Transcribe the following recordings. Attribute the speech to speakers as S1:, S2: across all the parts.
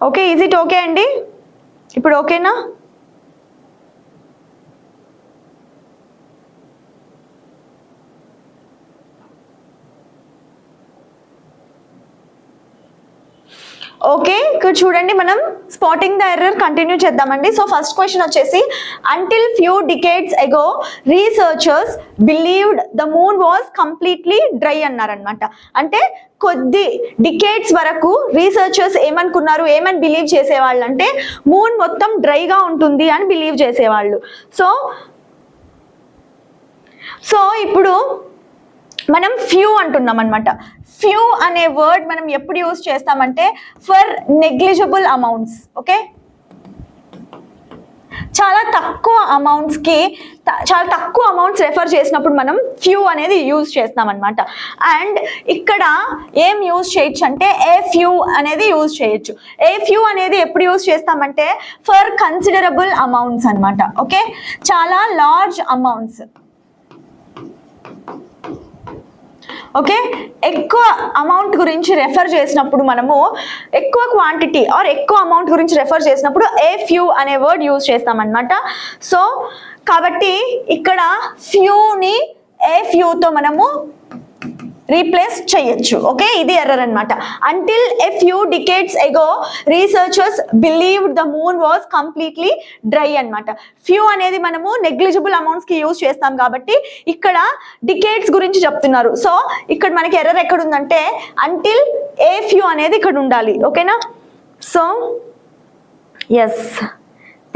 S1: Okay, is it okay అండి? ఇప్పుడు ఓకేనా? ఓకే, ఇక్కడ చూడండి, మనం స్పాటింగ్ ద ఎర్రర్ కంటిన్యూ చేద్దామండి. సో ఫస్ట్ క్వశ్చన్ వచ్చేసి, until few decades ago researchers believed the moon was completely dry అన్నారనమాట. అంటే కొద్ది డికేడ్స్ వరకు రీసెర్చర్స్ ఏమనుకున్నారు, ఏమని బిలీవ్ చేసేవాళ్ళు అంటే మూన్ మొత్తం డ్రైగా ఉంటుంది అని బిలీవ్ చేసేవాళ్ళు. సో ఇప్పుడు మనం ఫ్యూ అంటున్నాం అనమాట. ఫ్యూ అనే వర్డ్ మనం ఎప్పుడు యూజ్ చేస్తామంటే ఫర్ నెగ్లిజిబుల్ అమౌంట్స్. ఓకే, చాలా తక్కువ అమౌంట్స్ రెఫర్ చేసినప్పుడు మనం ఫ్యూ అనేది యూజ్ చేస్తాం అనమాట. అండ్ ఇక్కడ ఏం యూజ్ చేయొచ్చు అంటే ఏ ఫ్యూ అనేది యూజ్ చేయొచ్చు. ఏ ఫ్యూ అనేది ఎప్పుడు యూజ్ చేస్తామంటే ఫర్ కన్సిడరబుల్ అమౌంట్స్ అనమాట. ఓకే, చాలా లార్జ్ అమౌంట్స్. ఓకే, ఎక్కువ అమౌంట్ గురించి రెఫర్ చేసినప్పుడు మనము ఎక్కువ క్వాంటిటీ ఆర్ ఎక్కువ అమౌంట్ గురించి రెఫర్ చేసినప్పుడు ఏ ఫ్యూ అనే వర్డ్ యూజ్ చేస్తాం అనమాట. సో కాబట్టి ఇక్కడ ఫ్యూని ఏ ఫ్యూతో మనము రీప్లేస్ చేయొచ్చు. ఓకే, ఇది ఎర్రర్ అనమాట. Until a few decades ago researchers believed the moon was completely dry అనమాట. ఫ్యూ అనేది మనము నెగ్లిజిబుల్ అమౌంట్స్ కి యూజ్ చేస్తాం కాబట్టి ఇక్కడ డికేడ్స్ గురించి చెప్తున్నారు. సో ఇక్కడ మనకి ఎర్రర్ ఎక్కడ ఉందంటే అంటిల్ ఏ ఫ్యూ అనేది ఇక్కడ ఉండాలి. ఓకేనా? సో ఎస్,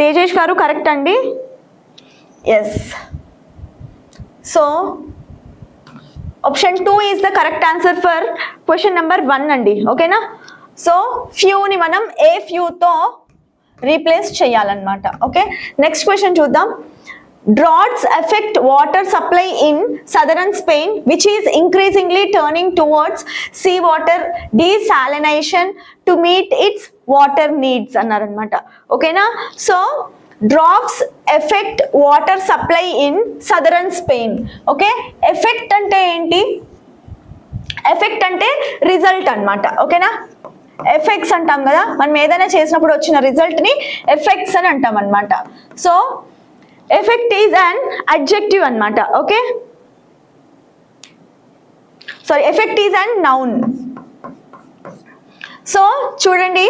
S1: తేజేష్ గారు కరెక్ట్ అండి. Yes, so option 2 is the correct answer for question number 1 అండి. ఓకేనా? సో ఫ్యూని మనం ఏ ఫ్యూతో రీప్లేస్ చేయాలన్నమాట. ఓకే, నెక్స్ట్ క్వశ్చన్ చూద్దాం. Droughts affect water supply in southern Spain, which is increasingly turning towards seawater desalination to meet its water needs అన్నారనమాట. ఓకేనా? So drops effect water supply in southern Spain. Okay, effect అంటే ఏంటి? Effect అంటే result అనమాట. ఓకేనా? Effects అంటాం కదా, మనం ఏదైనా చేసినప్పుడు వచ్చిన రిజల్ట్ ని ఎఫెక్ట్స్ అని అంటాం అనమాట. So effect is an adjective అనమాట. Okay, sorry, effect is a noun. So చూడండి,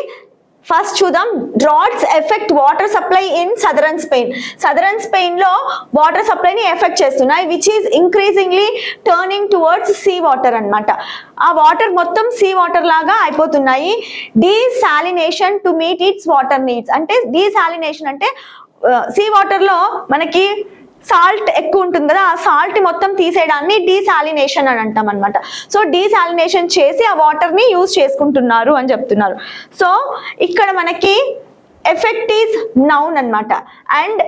S1: ఫస్ట్ చూద్దాం. Droughts effect water supply in southern Spain. Southern Spain లో వాటర్ సప్లైని ఎఫెక్ట్ చేస్తున్నాయి, which is increasingly turning towards sea water అనమాట. ఆ water మొత్తం sea water లాగా అయిపోతున్నాయి. Desalination to meet its water needs. అంటే డీసాలినేషన్ అంటే సీ వాటర్ లో మనకి సాల్ట్ ఎక్కువ ఉంటుంది కదా, ఆ సాల్ట్ మొత్తం తీసేయడాన్ని డీసాలినేషన్ అని అంటాం అనమాట. సో డీసాలినేషన్ చేసి ఆ వాటర్ ని యూజ్ చేసుకుంటున్నారు అని చెప్తున్నారు. సో ఇక్కడ మనకి ఎఫెక్ట్ ఈజ్ నౌన్ అనమాట. అండ్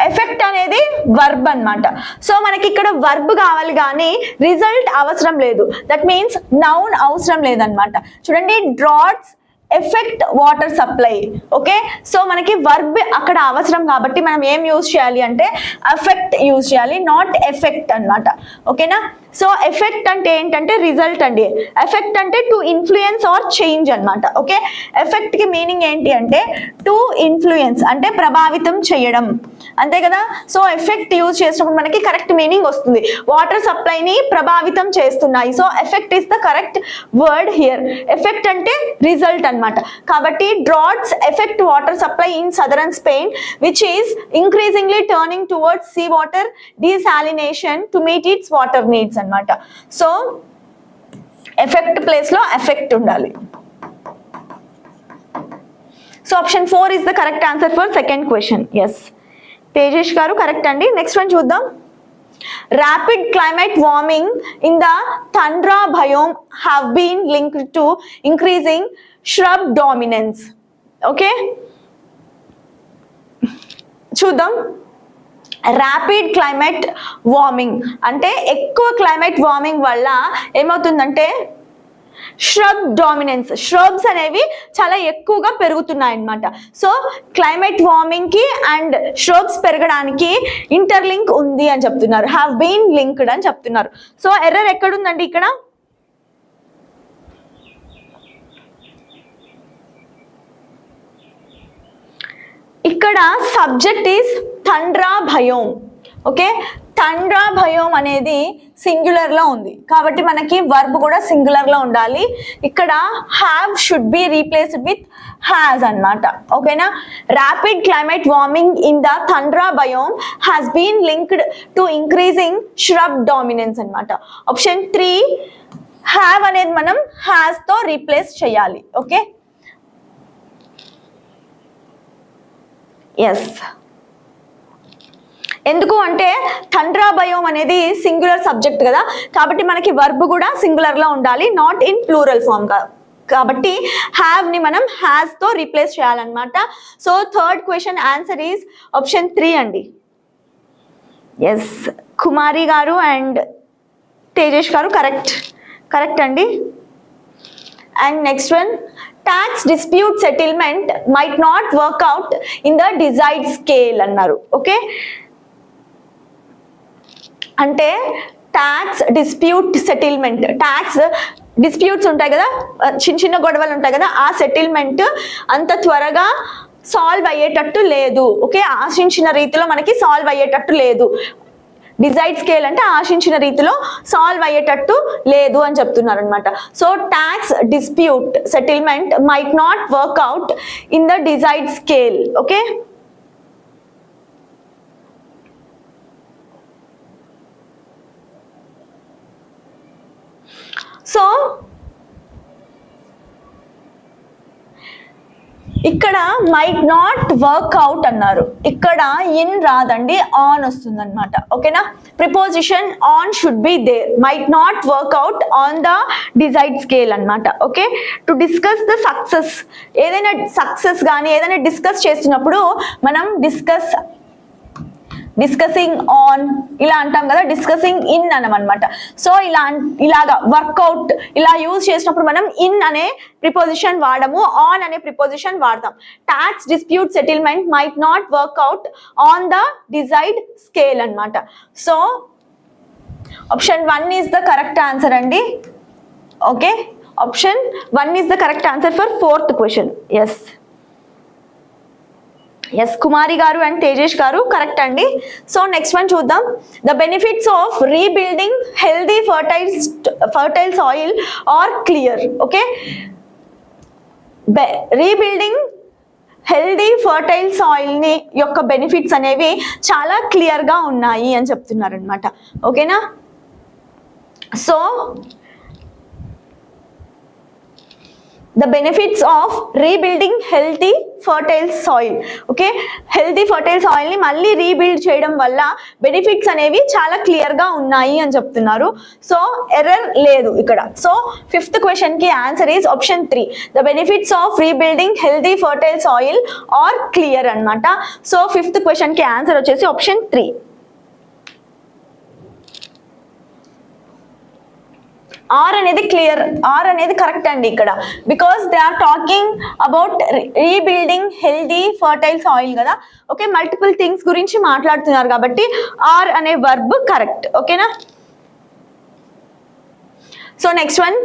S1: ఎఫెక్ట్ అనేది వర్బ్ అనమాట. సో మనకి ఇక్కడ వర్బ్ కావాలి కానీ రిజల్ట్ అవసరం లేదు. దట్ మీన్స్ నౌన్ అవసరం లేదనమాట. చూడండి, droughts effect water supply. Okay, so మనకి వర్బ్ అక్కడ అవసరం కాబట్టి మనం ఏం యూజ్ చేయాలి అంటే ఎఫెక్ట్ యూజ్ చేయాలి, నాట్ ఎఫెక్ట్ అనమాట. ఓకేనా? సో ఎఫెక్ట్ అంటే ఏంటంటే రిజల్ట్ అండి. ఎఫెక్ట్ అంటే టు ఇన్ఫ్లుయెన్స్ ఆర్ చేంజ్ అనమాట. ఓకే, ఎఫెక్ట్ కి మీనింగ్ ఏంటి అంటే టు ఇన్ఫ్లుయెన్స్, అంటే ప్రభావితం చేయడం, అంతే కదా. సో ఎఫెక్ట్ యూజ్ చేసినప్పుడు మనకి కరెక్ట్ మీనింగ్ వస్తుంది. వాటర్ సప్లైని ప్రభావితం చేస్తున్నాయి. So effect is the correct word here. Effect అంటే రిజల్ట్ అనమాట. కాబట్టి droughts effect water supply in southern Spain, which is increasingly turning towards sea water desalination to meet its water needs అనమాట. So effect place లో effect ఉండాలి. So option 4 is the correct answer for second question. Yes, Tejesh గారు correct అండి. Next one చూద్దాం. Rapid climate warming in the tundra biome have been linked to increasing shrub dominance. Okay, చూద్దాం. Rapid climate warming అంటే ఎక్కువ climate warming వల్ల ఏమవుతుందంటే shrub dominance, shrubs అనేవి చాలా ఎక్కువగా పెరుగుతున్నాయి అన్నమాట. సో క్లైమేట్ వార్మింగ్ కి అండ్ shrubs పెరగడానికి ఇంటర్లింక్ ఉంది అని చెప్తున్నారు, హ్యావ్ బీన్ లింక్డ్ అని చెప్తున్నారు. సో ఎర్రర్ ఎక్కడుందండి ఇక్కడ? ఇక్కడ సబ్జెక్ట్ ఈస్ తండ్రా భయోం. ఓకే, తండ్రా భయోం అనేది సింగులర్ లో ఉంది కాబట్టి మనకి వర్బ్ కూడా సింగులర్ లో ఉండాలి. ఇక్కడ have should be replaced with has అన్నమాట. ఓకేనా, rapid climate warming in the tundra biome has been linked to increasing shrub dominance అన్నమాట. ఆప్షన్ 3 హ్యావ్ అనేది మనం హ్యాస్ తో రీప్లేస్ చేయాలి. Okay, yes. ఎందుకు అంటే తండ్రా బయోమ్ అనేది సింగులర్ సబ్జెక్ట్ కదా కాబట్టి మనకి వర్బ్ కూడా సింగులర్ లో ఉండాలి, నాట్ ఇన్ ప్లూరల్ ఫామ్ కాబట్టి హ్యావ్ ని మనం హ్యాస్ తో రీప్లేస్ చేయాలన్నమాట. So third question answer is option 3 అండి. ఎస్, కుమారి గారు అండ్ తేజేష్ గారు కరెక్ట్ అండి. And next one, tax dispute settlement might not work out in the desired scale అన్నారు. ఓకే, అంటే tax dispute settlement, tax disputes ఉంటాయి కదా, చిన్న గొడవలు ఉంటాయి కదా, ఆ సెటిల్మెంట్ అంత త్వరగా సాల్వ్ అయ్యేటట్టు లేదు. ఓకే, ఆశించిన రీతిలో మనకి సాల్వ్ అయ్యేటట్టు లేదు. డిజైర్డ్ స్కేల్ అంటే ఆశించిన రీతిలో సాల్వ్ అయ్యేటట్టు లేదు అని చెప్తున్నారు అనమాట. So tax dispute settlement might not work out in the desired scale. Okay, so ఇక్కడ మైట్ నాట్ వర్క్ అవుట్ అన్నారు, ఇక్కడ ఇన్ రాదండి, ఆన్ వస్తుంది అనమాట. ఓకేనా, preposition on should be there, might not work out on the desired scale అనమాట. Okay, to discuss the success, ఏదైనా success కానీ ఏదైనా డిస్కస్ చేస్తున్నప్పుడు మనం డిస్కసింగ్ ఆన్ ఇలా అంటాం కదా, డిస్కసింగ్ ఇన్ అనమాట. సో ఇలాగా వర్కౌట్ ఇలా యూజ్ చేసినప్పుడు మనం ఇన్ అనే ప్రిపోజిషన్ వాడము, ఆన్ అనే ప్రిపోజిషన్ వాడతాం. Tax dispute settlement might not work out on the desired scale అన్నమాట. So option 1 is the correct answer అండి. Okay, option 1 is the correct answer for 4th question. Yes, Kumari గారు and Tejesh గారు correct అండి. So next one చూద్దాం. The benefits of rebuilding healthy fertile soil are clear. Okay, rebuilding healthy fertile soil ని యొక్క benefits అనేవి చాలా clear గా ఉన్నాయి అని చెప్తున్నారు అనమాట. ఓకేనా, so the benefits of rebuilding healthy fertile soil. Okay, healthy fertile soil ని మళ్ళీ రీబిల్డ్ చేయడం వల్ల బెనిఫిట్స్ అనేవి చాలా క్లియర్ గా ఉన్నాయి అని చెప్తున్నారు. సో ఎర్రర్ లేదు ఇక్కడ. సో 5th క్వశ్చన్ కి answer is option 3, the benefits of rebuilding healthy fertile soil are clear అన్నమాట. సో 5th క్వశ్చన్ కి ఆన్సర్ వచ్చేసి ఆప్షన్ 3. ఆర్ అనేది క్లియర్, ఆర్ అనేది కరెక్ట్ అండి ఇక్కడ, because they are talking about rebuilding healthy fertile soil కదా. Okay, multiple things గురించి మాట్లాడుతున్నారు కాబట్టి ఆర్ అనే వర్బ్ కరెక్ట్. ఓకేనా, so next one,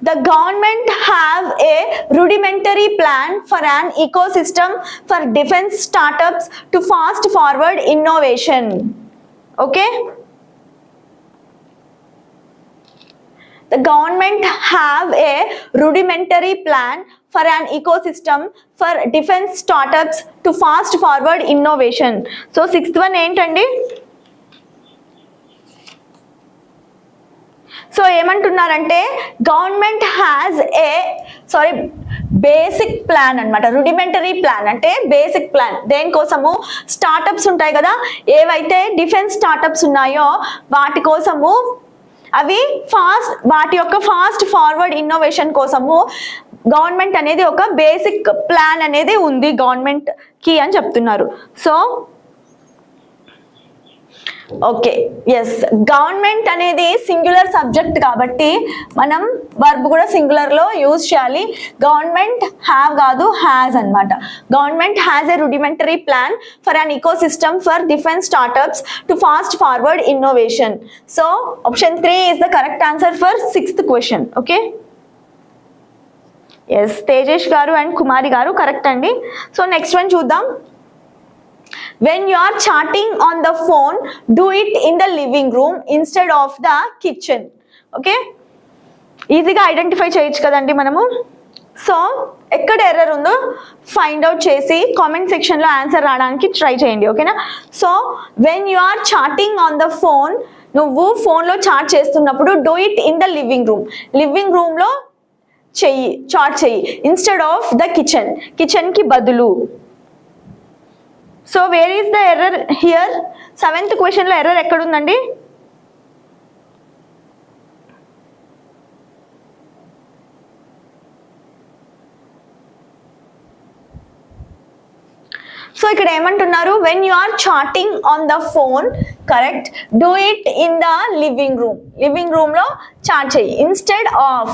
S1: the government have a rudimentary plan for an ecosystem for defense startups to fast forward innovation. Okay, the government have a rudimentary plan for an ecosystem for defense startups to fast forward innovation. So 6th one ఏంటండి? So ఏమంటున్నారంటే government has basic plan అన్నమాట. Rudimentary plan అంటే basic plan. దేనికోసము? Startups ఉంటాయి కదా, ఏవైతే defence startups ఉన్నాయో వాటి కోసము, అవి వాటి యొక్క ఫాస్ట్ ఫార్వర్డ్ ఇన్నోవేషన్ కోసము గవర్నమెంట్ అనేది ఒక బేసిక్ ప్లాన్ అనేది ఉంది గవర్నమెంట్ కి అని చెప్తున్నారు. సో ఓకే, ఎస్, గవర్నమెంట్ అనేది సింగులర్ సబ్జెక్ట్ కాబట్టి మనం వర్బ్ కూడా సింగులర్ లో యూజ్ చేయాలి. గవర్నమెంట్ హ్యావ్ కాదు, హ్యాస్ అన్నమాట. Government has a rudimentary plan for an ecosystem for defence startups to fast forward innovation. So option 3 is the correct answer for 6th question. Okay, yes, Tejesh గారు and Kumari గారు correct అండి. So next one చూద్దాం. When you are chatting on the phone, do it in the living room instead of the kitchen. Okay, ఈజీగా identify చేయొచ్చు కదండి మనము. So ఎక్కడ error ఉందో ఫైండ్ అవుట్ చేసి కామెంట్ సెక్షన్లో ఆన్సర్ రావడానికి ట్రై చేయండి. ఓకేనా. So when you are chatting on the phone, నువ్వు ఫోన్లో చాట్ చేస్తున్నప్పుడు do it in the living room, living రూమ్లో చెయ్యి, చాట్ చెయ్యి, ఇన్స్టెడ్ ఆఫ్ ద కిచెన్, కిచెన్కి బదులు. So where is the error here? 7th క్వశ్చన్లో ఎర్రర్ ఎక్కడుందండి? సో ఇక్కడ ఏమంటున్నారు? When you are chatting on the phone, correct, do it in the living room, living రూమ్లో చాట్ చెయ్యి, ఇన్స్టెడ్ ఆఫ్.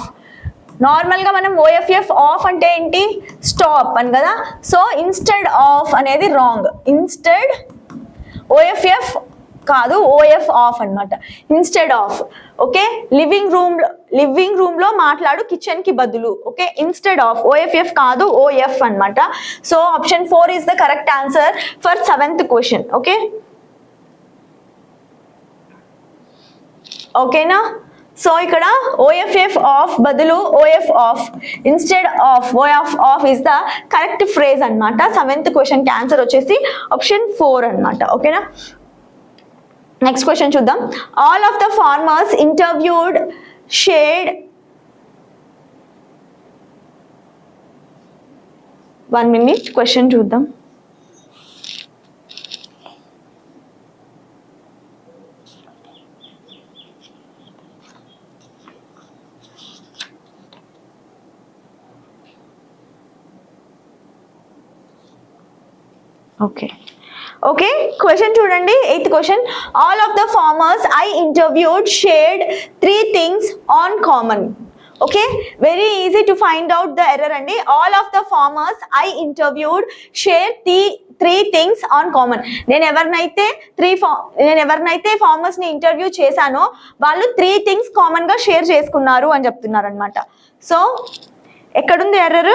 S1: నార్మల్గా మనం ఓఎఫ్ఎఫ్ ఆఫ్ అంటే ఏంటి? స్టాప్ అని కదా. సో ఇన్స్టెడ్ ఆఫ్ అనేది రాంగ్, ఇన్స్టెడ్ ఓఎఫ్ఎఫ్ కాదు, ఓఎఫ్ ఆఫ్ అనమాట, ఇన్స్టెడ్ ఆఫ్. ఓకే, లివింగ్ రూమ్లో మాట్లాడు కిచెన్కి బదులు. ఓకే, ఇన్స్టెడ్ ఆఫ్, ఓఎఫ్ఎఫ్ కాదు, ఓఎఫ్ అనమాట. So option 4 is the correct answer for 7th question. Okay, ఓకేనా. సో ఇక్కడ ఓఎఫ్ఎఫ్ ఆఫ్ బదులు OF of, instead of, OF of is the correct phrase అనమాట. 7th క్వశ్చన్కి ఆన్సర్ వచ్చేసి ఆప్షన్ 4 అనమాట. ఓకేనా. నెక్స్ట్ క్వశ్చన్ చూద్దాం. All of the farmers interviewed shared 1 minute question చూద్దాం. ఓకే, క్వశ్చన్ చూడండి. 8th question. All of the farmers I interviewed shared 3 things on common. Okay, very easy to find out the error అండి. All of the farmers I interviewed share 3 things on common. నేను ఎవరినైతే farmers ని interview చేశానో వాళ్ళు 3 things common గా share చేసుకున్నారు అని చెప్తున్నారు అనమాట. సో ఎక్కడుంది ఎర్రర్?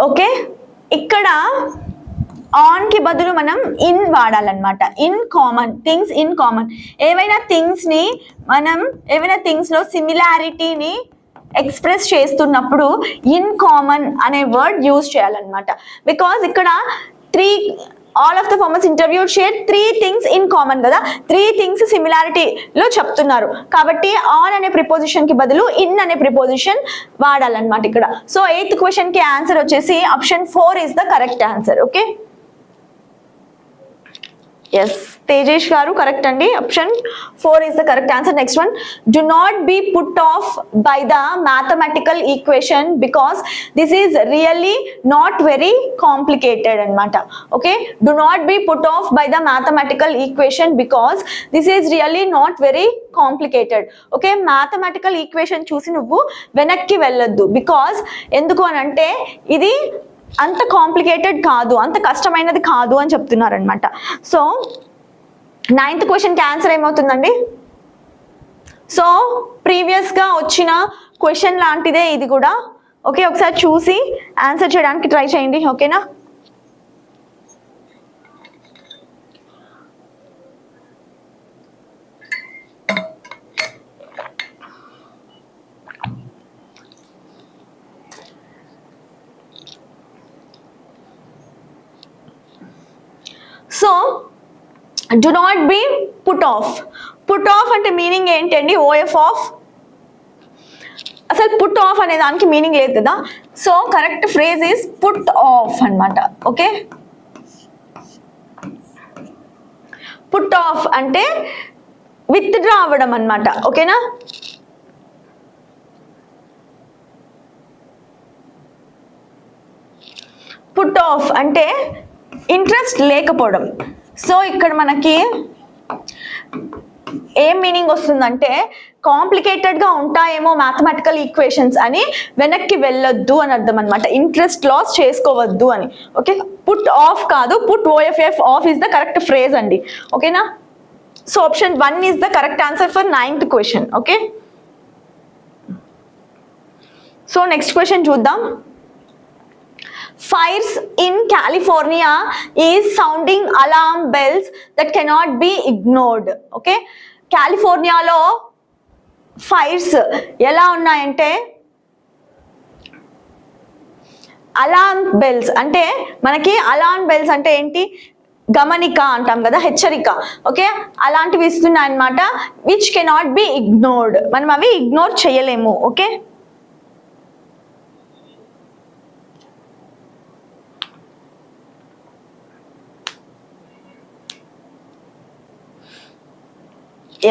S1: ఓకే, ఇక్కడ ఆన్ కి బదులు మనం ఇన్ వాడాలన్నమాట. In common, things in common. ఏవైనా థింగ్స్ లో సిమిలారిటీని ఎక్స్ప్రెస్ చేస్తున్నప్పుడు ఇన్ కామన్ అనే వర్డ్ యూజ్ చేయాలన్నమాట. బికాజ్ ఇక్కడ all of the farmers interviewed share 3 things in common కదా, 3 things సిమిలారిటీలో చెప్తున్నారు కాబట్టి ఆన్ అనే ప్రిపోజిషన్ కి బదులు ఇన్ అనే ప్రిపోజిషన్ వాడాలన్నమాట ఇక్కడ. సో 8th క్వశ్చన్ కి ఆన్సర్ వచ్చేసి option 4 is the correct answer. Okay, yes, Tejesh గారు కరెక్ట్ అండి. Option 4 is the correct answer. Next one, do not be put off by the mathematical equation because this is really not very complicated anamata. Okay, do not be put off by the mathematical equation because this is really not very complicated. Okay, mathematical equation చూసి నువ్వు వెనక్కి వెళ్ళొద్దు. Because ఎందుకు అని అంటే ఇది అంత complicated కాదు, అంత కష్టమైనది కాదు అని చెప్తున్నారు అనమాట. సో 9th క్వశ్చన్కి ఆన్సర్ ఏమవుతుందండి? సో ప్రీవియస్గా వచ్చిన క్వశ్చన్ లాంటిదే ఇది కూడా. ఓకే, ఒకసారి చూసి ఆన్సర్ చేయడానికి ట్రై చేయండి. ఓకేనా. So do not be put off. Put off అంటే మీనింగ్ ఏంటండి? OF of. అసలు పుట్ ఆఫ్ అనే దానికి మీనింగ్ లేదు కదా. So correct phrase is put off అన్నమాట. ఓకే, పుట్ ఆఫ్ అంటే విత్డ్రా అవ్వడం అన్నమాట. ఓకేనా. పుట్ ఆఫ్ అంటే ఇంట్రెస్ట్ లేకపోవడం. సో ఇక్కడ మనకి ఏం మీనింగ్ వస్తుందంటే కాంప్లికేటెడ్గా ఉంటాయేమో మ్యాథమెటికల్ ఈక్వేషన్స్ అని వెనక్కి వెళ్ళొద్దు అని అర్థం అనమాట. ఇంట్రెస్ట్ లాస్ చేసుకోవద్దు అని. ఓకే, పుట్ ఆఫ్ కాదు, put OFF of is the correct phrase అండి. ఓకేనా. So option 1 is the correct answer for 9th question. Okay, so next question చూద్దాం. Fires in California is sounding alarm bells that cannot be ignored. Okay, కాలిఫోర్నియాలో fires ఎలా ఉన్నాయంటే alarm bells అంటే మనకి alarm bells అంటే ఏంటి, గమనిక అంటాం కదా, హెచ్చరిక. ఓకే, అలాంటివి ఇస్తున్నాయి అన్నమాట. విచ్ కెనాట్ బి ఇగ్నోర్డ్, మనం అవి ఇగ్నోర్ చేయలేము. ఓకే,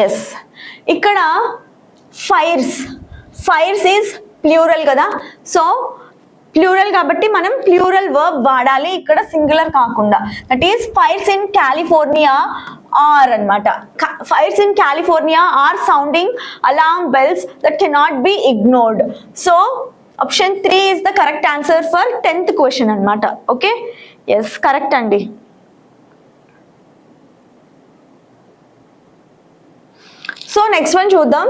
S1: ఎస్, ఇక్కడ ఫైర్స్ ఈజ్ ప్లూరల్ కదా, సో ప్లూరల్ కాబట్టి మనం ప్లూరల్ వర్బ్ వాడాలి ఇక్కడ, సింగులర్ కాకుండా. That is fires in California are అన్నమాట. Fires in California are sounding alarm bells that cannot be ignored. So option 3 is the correct answer for 10th question అన్నమాట. Okay, yes, correct అండి. So next one చూద్దాం.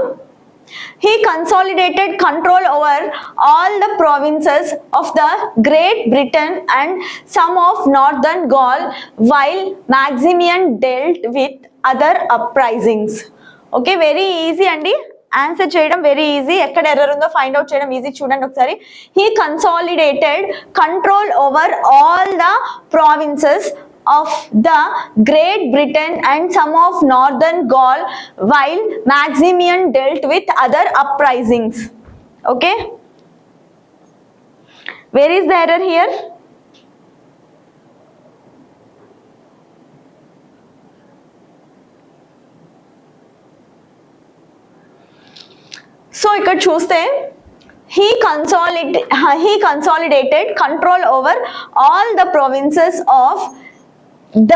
S1: He consolidated control over all the provinces of the Great Britain and some of Northern Gaul while Maximian dealt with other uprisings. Okay, very easy andi, answer చేయడం very easy. ఎక్కడ error ఉందో find out చేయడం easy. చూడండి ఒకసారి. He consolidated control over all the provinces of the Great Britain and some of Northern Gaul while Maximian dealt with other uprisings. Okay, where is the error here? So ikkada chuste he consolidated control over all the provinces of the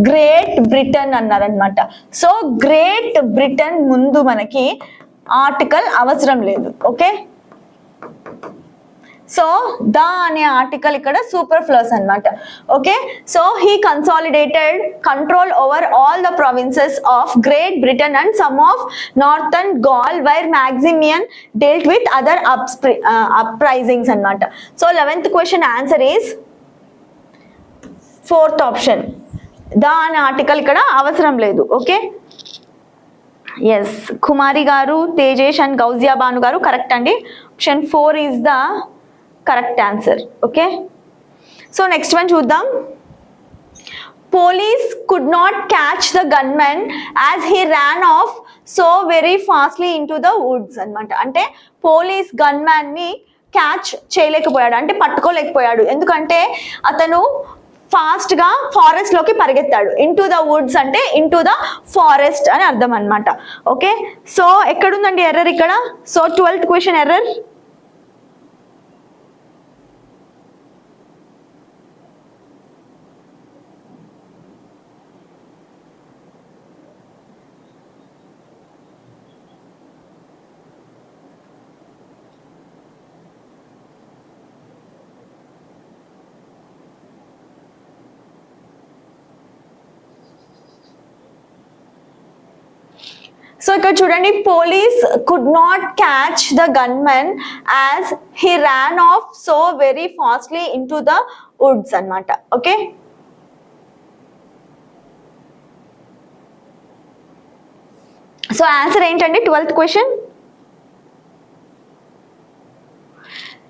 S1: Great Britain అన్నారనమాట. So Great Britain ముందు మనకి article అవసరం లేదు. Okay, so the అనే article ఇక్కడ superfluous అన్నమాట. Okay, so he consolidated control over all the provinces of Great Britain and some of northern Gaul while Maximian dealt with other uprisings అన్నమాట. So 11th question answer is 4th option. The అనే article ఇక్కడ అవసరం లేదు. Okay, yes, Kumari గారు, Tejesh and Gousia Banu గారు correct అండి. Option 4 is the correct answer. Okay, so next one చూద్దాం. Police could not catch the gunmen as he ran off so very fastly into the woods అన్నమాట. అంటే police gunman ని catch చేయలేకపోయాడు, అంటే పట్టుకోలేకపోయాడు. ఎందుకంటే అతను ఫాస్ట్ గా ఫారెస్ట్ లోకి పరిగెత్తాడు. ఇంటూ ద వుడ్స్ అంటే ఇంటూ ద ఫారెస్ట్ అని అర్థం అన్నమాట. ఓకే, సో ఎక్కడుందండి ఎర్రర్ ఇక్కడ? So 12th question error. So ఇక్కడ చూడండి, police could not catch the gunmen as he ran off so very fastly into the woods అన్నమాట. Okay, so answer ఏంటండి 12th question?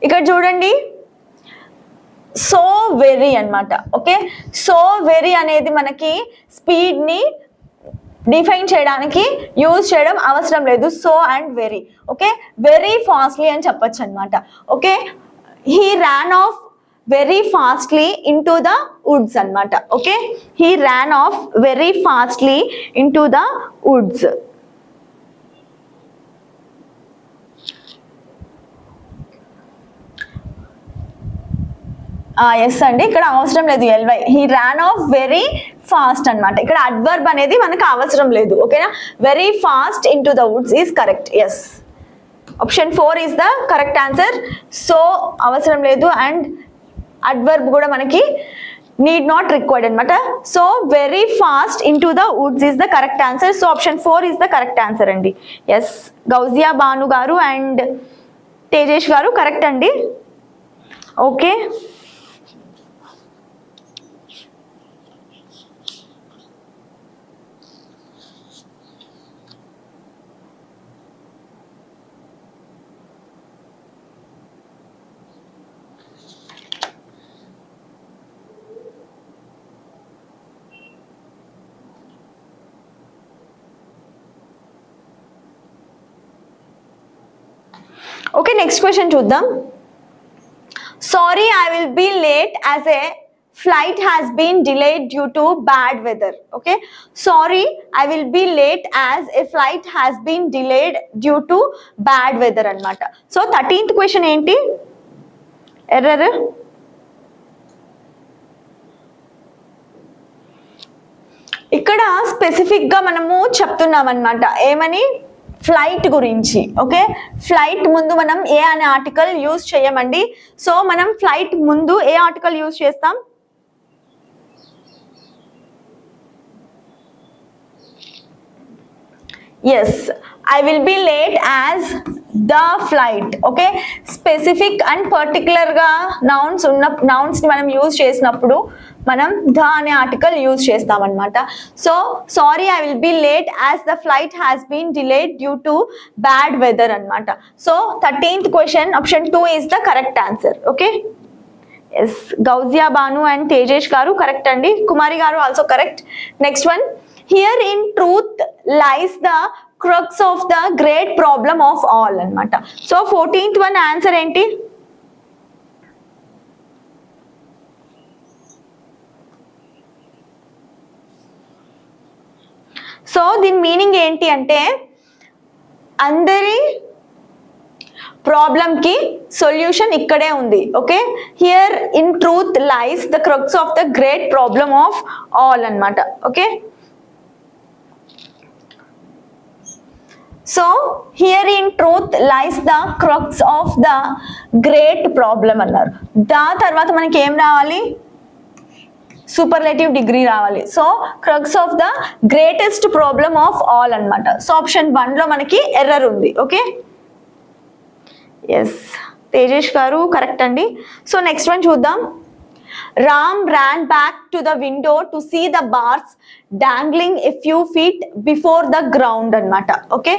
S1: ఇక్కడ చూడండి, సో వెరీ అన్నమాట. Okay, so very అనేది మనకి speed ని డిఫైన్ చేయడానికి యూజ్ చేయడం అవసరం లేదు. So and very. Okay, very fastly అని చెప్పొచ్చు అనమాట. Okay, he ran off very fastly into the woods అనమాట. Okay, he ran off very fastly into the woods. Yes అండి, ఇక్కడ అవసరం లేదు L Y. He ran off very fast అన్నమాట. ఇక్కడ అడ్వర్బ్ అనేది మనకు అవసరం లేదు. ఓకేనా, very fast into the woods is correct. Yes, option 4 is the correct answer. So అవసరం లేదు అండ్ అడ్వర్బ్ కూడా మనకి need not required అనమాట. So very fast into the woods is the correct answer. So option 4 is the correct answer అండి. Yes, Gousia Banu గారు and Tejesh గారు correct అండి. Okay, okay next question చూద్దాం. Sorry I will be late as a flight has been delayed due to bad weather. Okay, sorry I will be late as a flight has been delayed due to bad weather annamata. So 13th question enti error. ఇక్కడ specific గా మనము చెప్తున్నాం అన్నమాట ఏమని, flight గురించి. Okay, flight ముందు మనం a అనే ఆర్టికల్ యూజ్ చేయమండి. సో మనం ఫ్లైట్ ముందు ఏ ఆర్టికల్ యూజ్ చేస్తాం? Yes, I will be late as the flight. Okay, specific and particular గా నౌన్స్ ని మనం యూజ్ చేసినప్పుడు మనం ద అనే ఆర్టికల్ యూజ్ చేస్తాం అనమాట. So sorry I will be late as the flight has been delayed due to bad weather అనమాట. So 13th question option 2 is the correct answer. Okay, yes, Gousia Banu and Tejesh గారు correct అండి. కుమారి గారు also correct. Next one, here in truth lies the crux of the great problem of all అన్నమాట. So 14th one answer ఏంటి? So దీని meaning ఏంటి అంటే అందరి problem కి సొల్యూషన్ ఇక్కడే ఉంది. Okay, here in truth lies the crux of the great problem of all అన్నమాట. Okay, so here in truth lies the crux of the great problem అన్నారు. దాని తర్వాత మనకి ఏం రావాలి? సూపర్లేటివ్ డిగ్రీ రావాలి. So crux of the greatest problem of all అన్నమాట. So option 1 లో మనకి ఎర్రర్ ఉంది. ఓకే, ఎస్, తేజేష్ గారు కరెక్ట్ అండి. సో నెక్స్ట్ వన్ చూద్దాం. Ram ran back to the window to see the bars dangling a few feet before the ground అన్నమాట. Okay,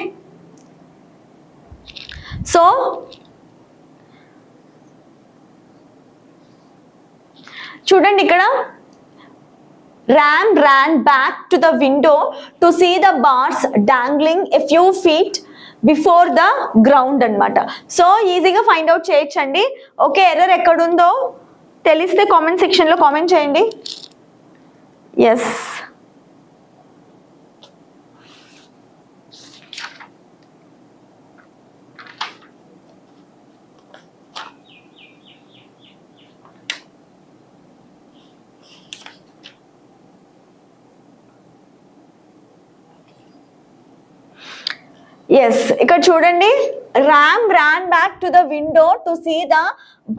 S1: so చూడండి ఇక్కడ Ram ran back to the window to see the bars dangling a few feet before the ground అన్నమాట. So ఈజీగా find out చేయొచ్చండి. Okay, error ఎక్కడుందో తెలిస్తే comment section లో comment చేయండి. ఎస్, ఎస్, ఇక్కడ చూడండి. Ram ran back to the window to see the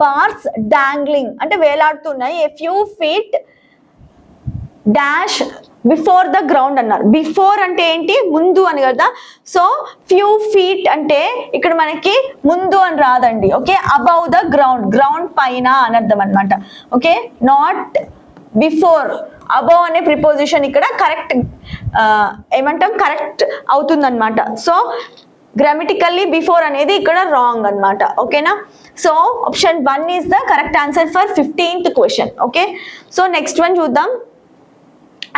S1: bars dangling అంటే వేలాడుతున్నాయి. a few feet dash before the ground అన్నారు. బిఫోర్ అంటే ఏంటి? ముందు అని కదా. సో few feet అంటే ఇక్కడ మనకి ముందు అని రాదండి. Okay, above the ground, ground పైన అని అర్థం అనమాట. Okay, not before. అబౌవ్ అనే ప్రిపోజిషన్ ఇక్కడ కరెక్ట్ ఏమంటాం, కరెక్ట్ అవుతుందన్నమాట. సో గ్రామటికల్లీ బిఫోర్ అనేది ఇక్కడ రాంగ్ అన్నమాట. ఓకేనా? So option 1 is the correct answer for 15th question. Okay, so next one చూద్దాం.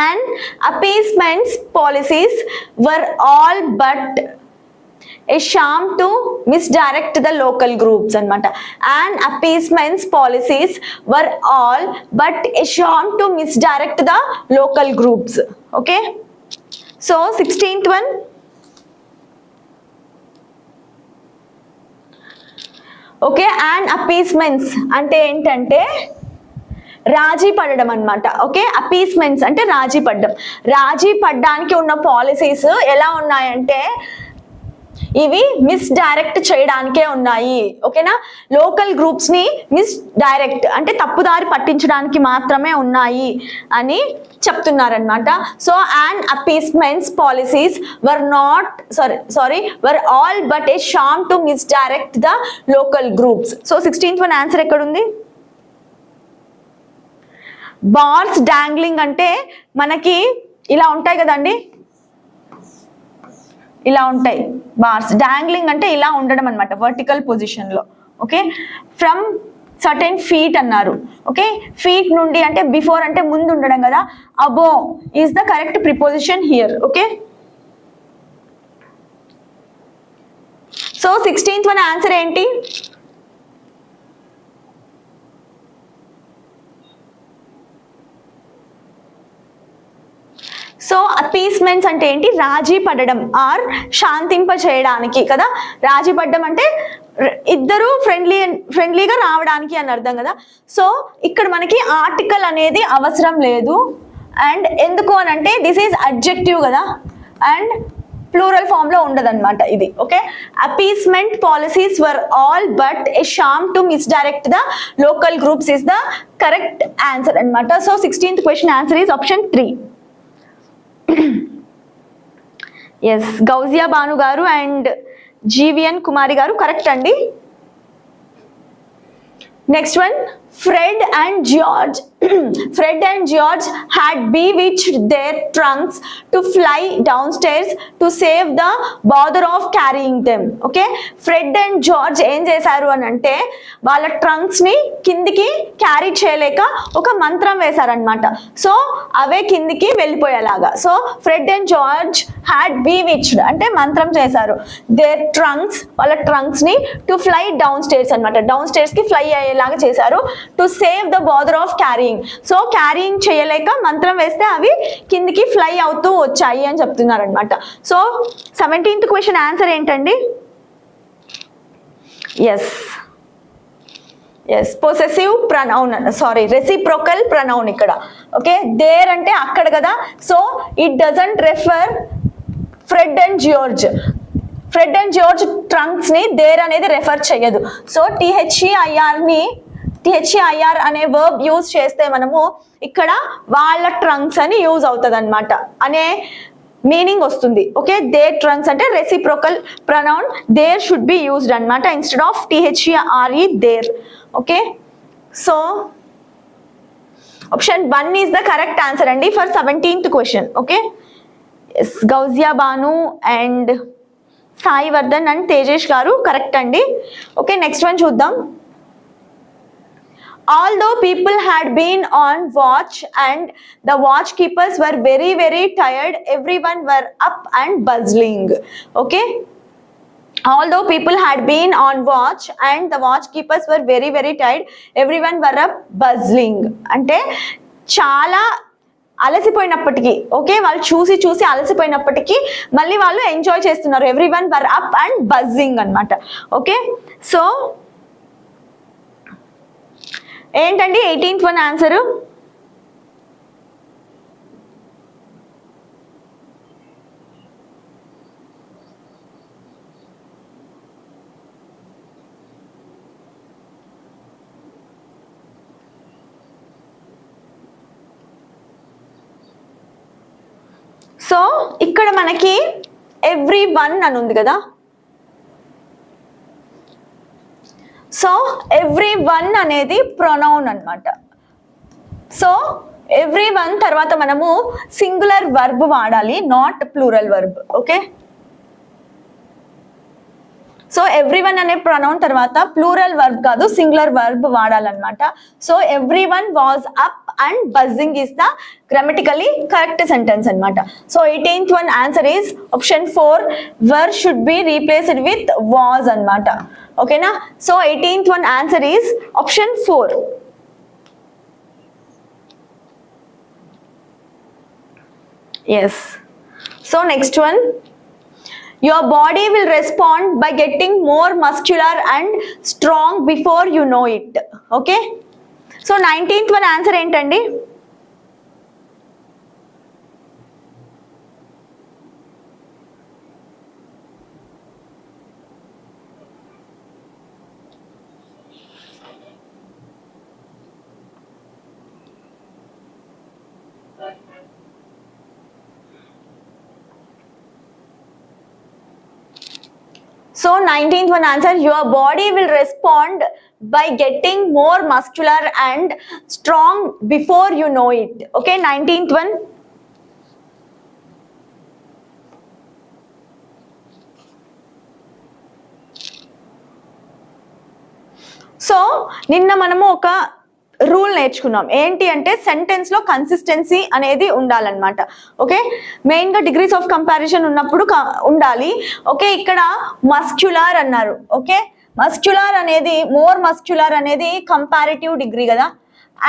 S1: And appeasement policies were all but a sham to misdirect the local groups అన్నమాట. And appeasement policies were all but a sham to misdirect the local groups. Okay, so 16th one. Okay, and appeasements అంటే ఏంటంటే రాజీ పడడం అనమాట. Okay, అపీస్మెంట్స్ అంటే రాజీ పడ్డం. రాజీ పడ్డానికి ఉన్న policies ఎలా ఉన్నాయంటే ఇవి మిస్ డైరెక్ట్ చేయడానికే ఉన్నాయి. ఓకేనా, లోకల్ గ్రూప్స్ ని మిస్ డైరెక్ట్ అంటే తప్పుదారి పట్టించడానికి మాత్రమే ఉన్నాయి అని చెప్తున్నారనమాట. So and appeasements policies were not were all but a sham to misdirect the local groups. So 16th one answer ఎక్కడుంది? బార్స్ డాంగ్లింగ్ అంటే మనకి ఇలా ఉంటాయి కదండి, ఇలా ఉంటాయి బార్స్. డాంగ్లింగ్ అంటే ఇలా ఉండడం అనమాట, వర్టికల్ పొజిషన్ లో. ఓకే, ఫ్రమ్ సర్టెన్ ఫీట్ అన్నారు. ఓకే, ఫీట్ నుండి అంటే బిఫోర్ అంటే ముందు ఉండడం కదా, above is the correct preposition here. Okay, so 16th one answer ఏంటి? సో అపీస్మెంట్స్ అంటే ఏంటి? రాజీ పడడం ఆర్ శాంతింప చేయడానికి కదా. రాజీ పడడం అంటే ఇద్దరు ఫ్రెండ్లీగా రావడానికి అని అర్థం కదా. సో ఇక్కడ మనకి ఆర్టికల్ అనేది అవసరం లేదు. అండ్ ఎందుకు అని అంటే దిస్ ఈజ్ అడ్జెక్టివ్ కదా, అండ్ ప్లూరల్ ఫామ్ లో ఉండదు అనమాట ఇది. Okay, appeasement policies were all but a sham to misdirect the local groups is the correct answer అనమాట. So 16th question answer is option 3. Yes, Gousia Bhanu గారు అండ్ జీవిఎన్ కుమారి గారు correct అండి. Next one, Fred and George had bewitched their trunks to fly downstairs to save the bother of carrying them. Okay, Fred and George ఏం చేశారు అని అంటే వాళ్ళ trunks ని కిందికి క్యారీ చేయలేక ఒక మంత్రం వేశారనమాట. సో అవే కిందికి వెళ్ళిపోయేలాగా. So Fred and George had bewitched అంటే మంత్రం చేశారు. దేర్ ట్రంక్స్, వాళ్ళ ట్రంక్స్ ని టు ఫ్లై డౌన్ స్టేర్స్ అనమాట, డౌన్ స్టేర్స్ కి ఫ్లై అయ్యేలాగా చేశారు. To save the bother of carrying. So carrying చేయలేక మంత్రం వేస్తే అవి కిందికి ఫ్లై అవుతూ వచ్చాయి అని చెప్తున్నారు అనమాట. సో 17th క్వశ్చన్ ఆన్సర్ ఏంటండి? Yes, possessive pronoun, reciprocal pronoun ఇక్కడ. ఓకే, దేర్ అంటే అక్కడ కదా. So it doesn't refer Fred and George. Fred and George trunks ని దేర్ అనేది రెఫర్ చేయదు. సో THEIR అనే వర్బ్ యూజ్ చేస్తే మనము ఇక్కడ వాళ్ళ ట్రంక్స్ అని యూజ్ అవుతుంది అనమాట అనే మీనింగ్ వస్తుంది. ఓకే, దేర్ ట్రంక్స్ అంటే reciprocal pronoun their should be used అనమాట instead of THERE there. Okay, so option 1 is the correct answer అండి for 17th question. Okay, Gousia Banu and Sai Vardhan and Tejesh గారు కరెక్ట్ అండి. ఓకే, నెక్స్ట్ వన్ చూద్దాం. Although people had been on watch and the watchkeepers were very, very tired, everyone were up and bustling. Okay, although people had been on watch and the watchkeepers were very, very tired, everyone were up bustling. అంటే చాలా అలసిపోయినప్పటికీ, okay, వాళ్ళు చూసి అలసిపోయినప్పటికీ మళ్ళీ వాళ్ళు enjoy చేస్తున్నారు. Everyone were up and buzzing అనమాట. Okay, so ఏంటండి 18th one answer? So ఇక్కడ మనకి ఎవ్రీ వన్ అని ఉంది కదా. సో ఎవ్రీ వన్ అనేది ప్రొనౌన్ అనమాట. సో ఎవ్రీ వన్ తర్వాత మనము సింగులర్ వర్బ్ వాడాలి, not plural verb. Okay, so everyone అనే ప్రొనౌన్ తర్వాత ప్లూరల్ వర్బ్ కాదు సింగులర్ వర్బ్ వాడాలన్నమాట. So everyone was up and buzzing is the grammatically correct sentence అనమాట. So 18th one answer is option 4, were should be replaced with was అనమాట. ఓకేనా, so 18th one answer is option 4. Yes, so next one, your body will respond by getting more muscular and strong before you know it. Okay, so 19th one answer ఏంటండి? So 19th one answer, your body will respond by getting more muscular and strong before you know it. Okay, 19th one. So నిన్న మనము ఒక rule నేర్చుకున్నాం, ఏంటి అంటే sentence లో consistency అనేది ఉండాలన్నమాట. ఓకే, మెయిన్ గా డిగ్రీస్ ఆఫ్ కంపారిజన్ ఉన్నప్పుడు ఉండాలి. ఓకే, ఇక్కడ మస్క్యులర్ అన్నారు. ఓకే, మస్క్యులర్ అనేది మోర్ మస్క్యులర్ అనేది కంపారిటివ్ డిగ్రీ కదా,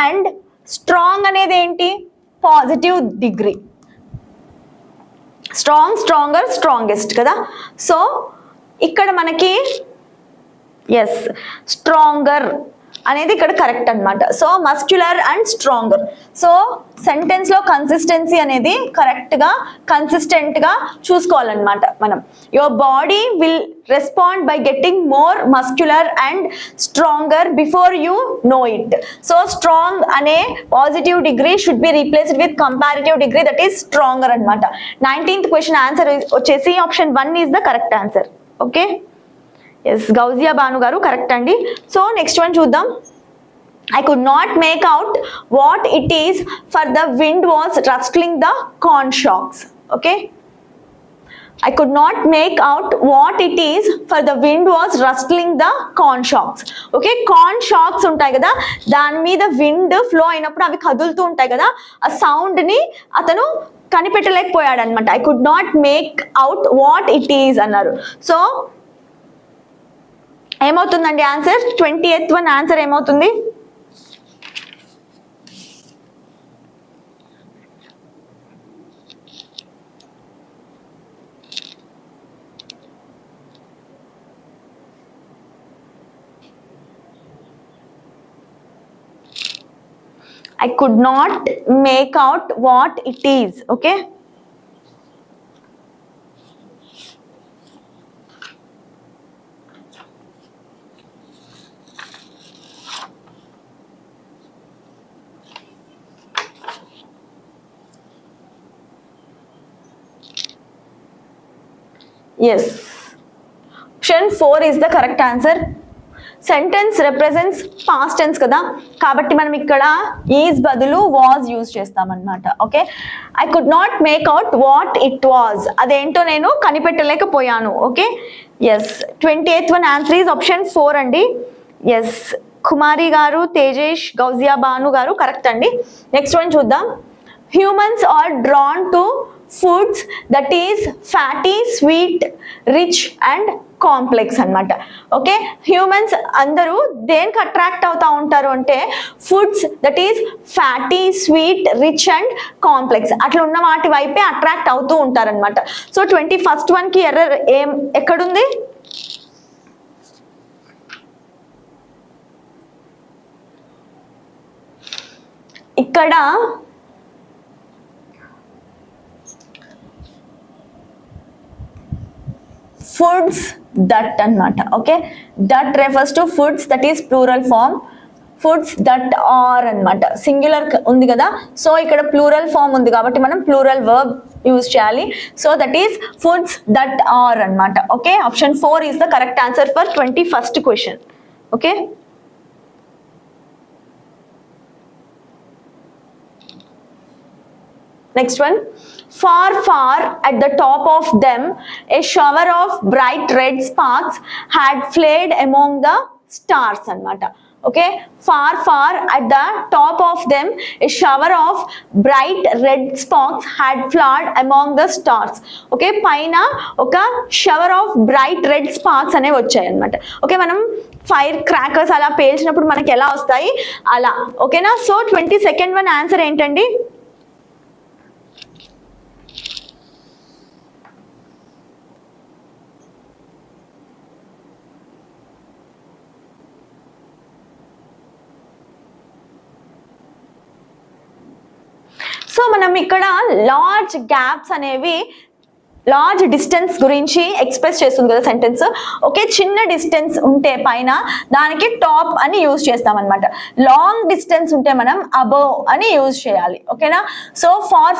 S1: అండ్ స్ట్రాంగ్ అనేది ఏంటి positive degree. Strong, stronger, strongest కదా. సో ఇక్కడ మనకి ఎస్ స్ట్రాంగర్ అనేది ఇక్కడ కరెక్ట్ అనమాట. So muscular and stronger. So sentence లో కన్సిస్టెన్సీ అనేది కరెక్ట్ గా కన్సిస్టెంట్ గా చూసుకోవాలన్నమాట మనం. Your body will respond by getting more muscular and stronger before you know it. So strong అనే positive degree should be replaced with comparative degree, that is stronger అనమాట. 19th question answer వచ్చేసి option 1 is the correct answer. Okay, yes Gousia Bhanu గారు correct అండి. So next one చూద్దాం. I could not make out what it is for the wind was rustling the corn shocks. Okay, I could not make out what it is for the wind was rustling the corn shocks. Okay, corn shocks ఉంటాయి కదా, దాని మీద wind flow అయినప్పుడు అవి కదులుతూ ఉంటాయి కదా, ఆ సౌండ్ ని అతను కనిపెట్టలేకపోయాడు అనమాట. I could not make out what it is అన్నారు. సో ఏమవుతుందండి ఆన్సర్? 20th వన్ ఆన్సర్ ఏమవుతుంది? I could not make out what it is. Okay, yes, option 4 is the correct answer. Sentence represents past tense కదా, కాబట్టి మనం ఇక్కడ is బదులు was use చేస్తామన్నమాట. Okay, I could not make out what it was, అదేంటో నేను కనిపెట్టలేకపోయాను. Okay, yes 20th one answer is option 4 అండి. ఎస్ కుమారి గారు, తేజేష్, గౌజియా భాను గారు కరెక్ట్ అండి. నెక్స్ట్ వన్ చూద్దాం. Humans are drawn to foods that is fatty, sweet, rich and complex అనమాట. Okay, humans అందరూ దేనికి అట్రాక్ట్ అవుతా ఉంటారు అంటే foods that is fatty, sweet, rich and complex అట్లా ఉన్న వాటి వైపే అట్రాక్ట్ అవుతూ ఉంటారు అనమాట. సో 21st వన్ కి ఎర్రర్ ఎక్కడుంది? ఇక్కడ ఫుడ్స్ దట్ అన్నమాట. Okay, that refers to foods that is plural form. Foods that are అన్నమాట, సింగులర్ ఉంది కదా, సో ఇక్కడ ప్లూరల్ ఫామ్ ఉంది కాబట్టి మనం ప్లూరల్ వర్బ్ యూజ్ చేయాలి. So that is foods that are అన్నమాట. Okay, option 4 is the correct answer for 21st question. Okay, next one. Far, far at the top of them, a shower of bright red sparks had flared among the stars anamata. Okay, far, far at the top of them, a shower of bright red sparks had flared among the stars. Okay, paina oka shower of bright red sparks ane vachayi anamata. Okay, manam fire crackers అలా పేల్చినప్పుడు మనకి ఎలా వస్తాయి అలా. ఓకేనా, so 22nd one answer ఏంటండి? So మనం ఇక్కడ large gaps అనేవి లార్జ్ డిస్టెన్స్ గురించి ఎక్స్ప్రెస్ చేస్తుంది కదా సెంటెన్స్. ఓకే, చిన్న డిస్టెన్స్ ఉంటే పైన దానికి టాప్ అని యూజ్ చేస్తాం అనమాట. లాంగ్ డిస్టెన్స్ ఉంటే మనం అబోవ్ అని యూజ్ చేయాలి. ఓకేనా? So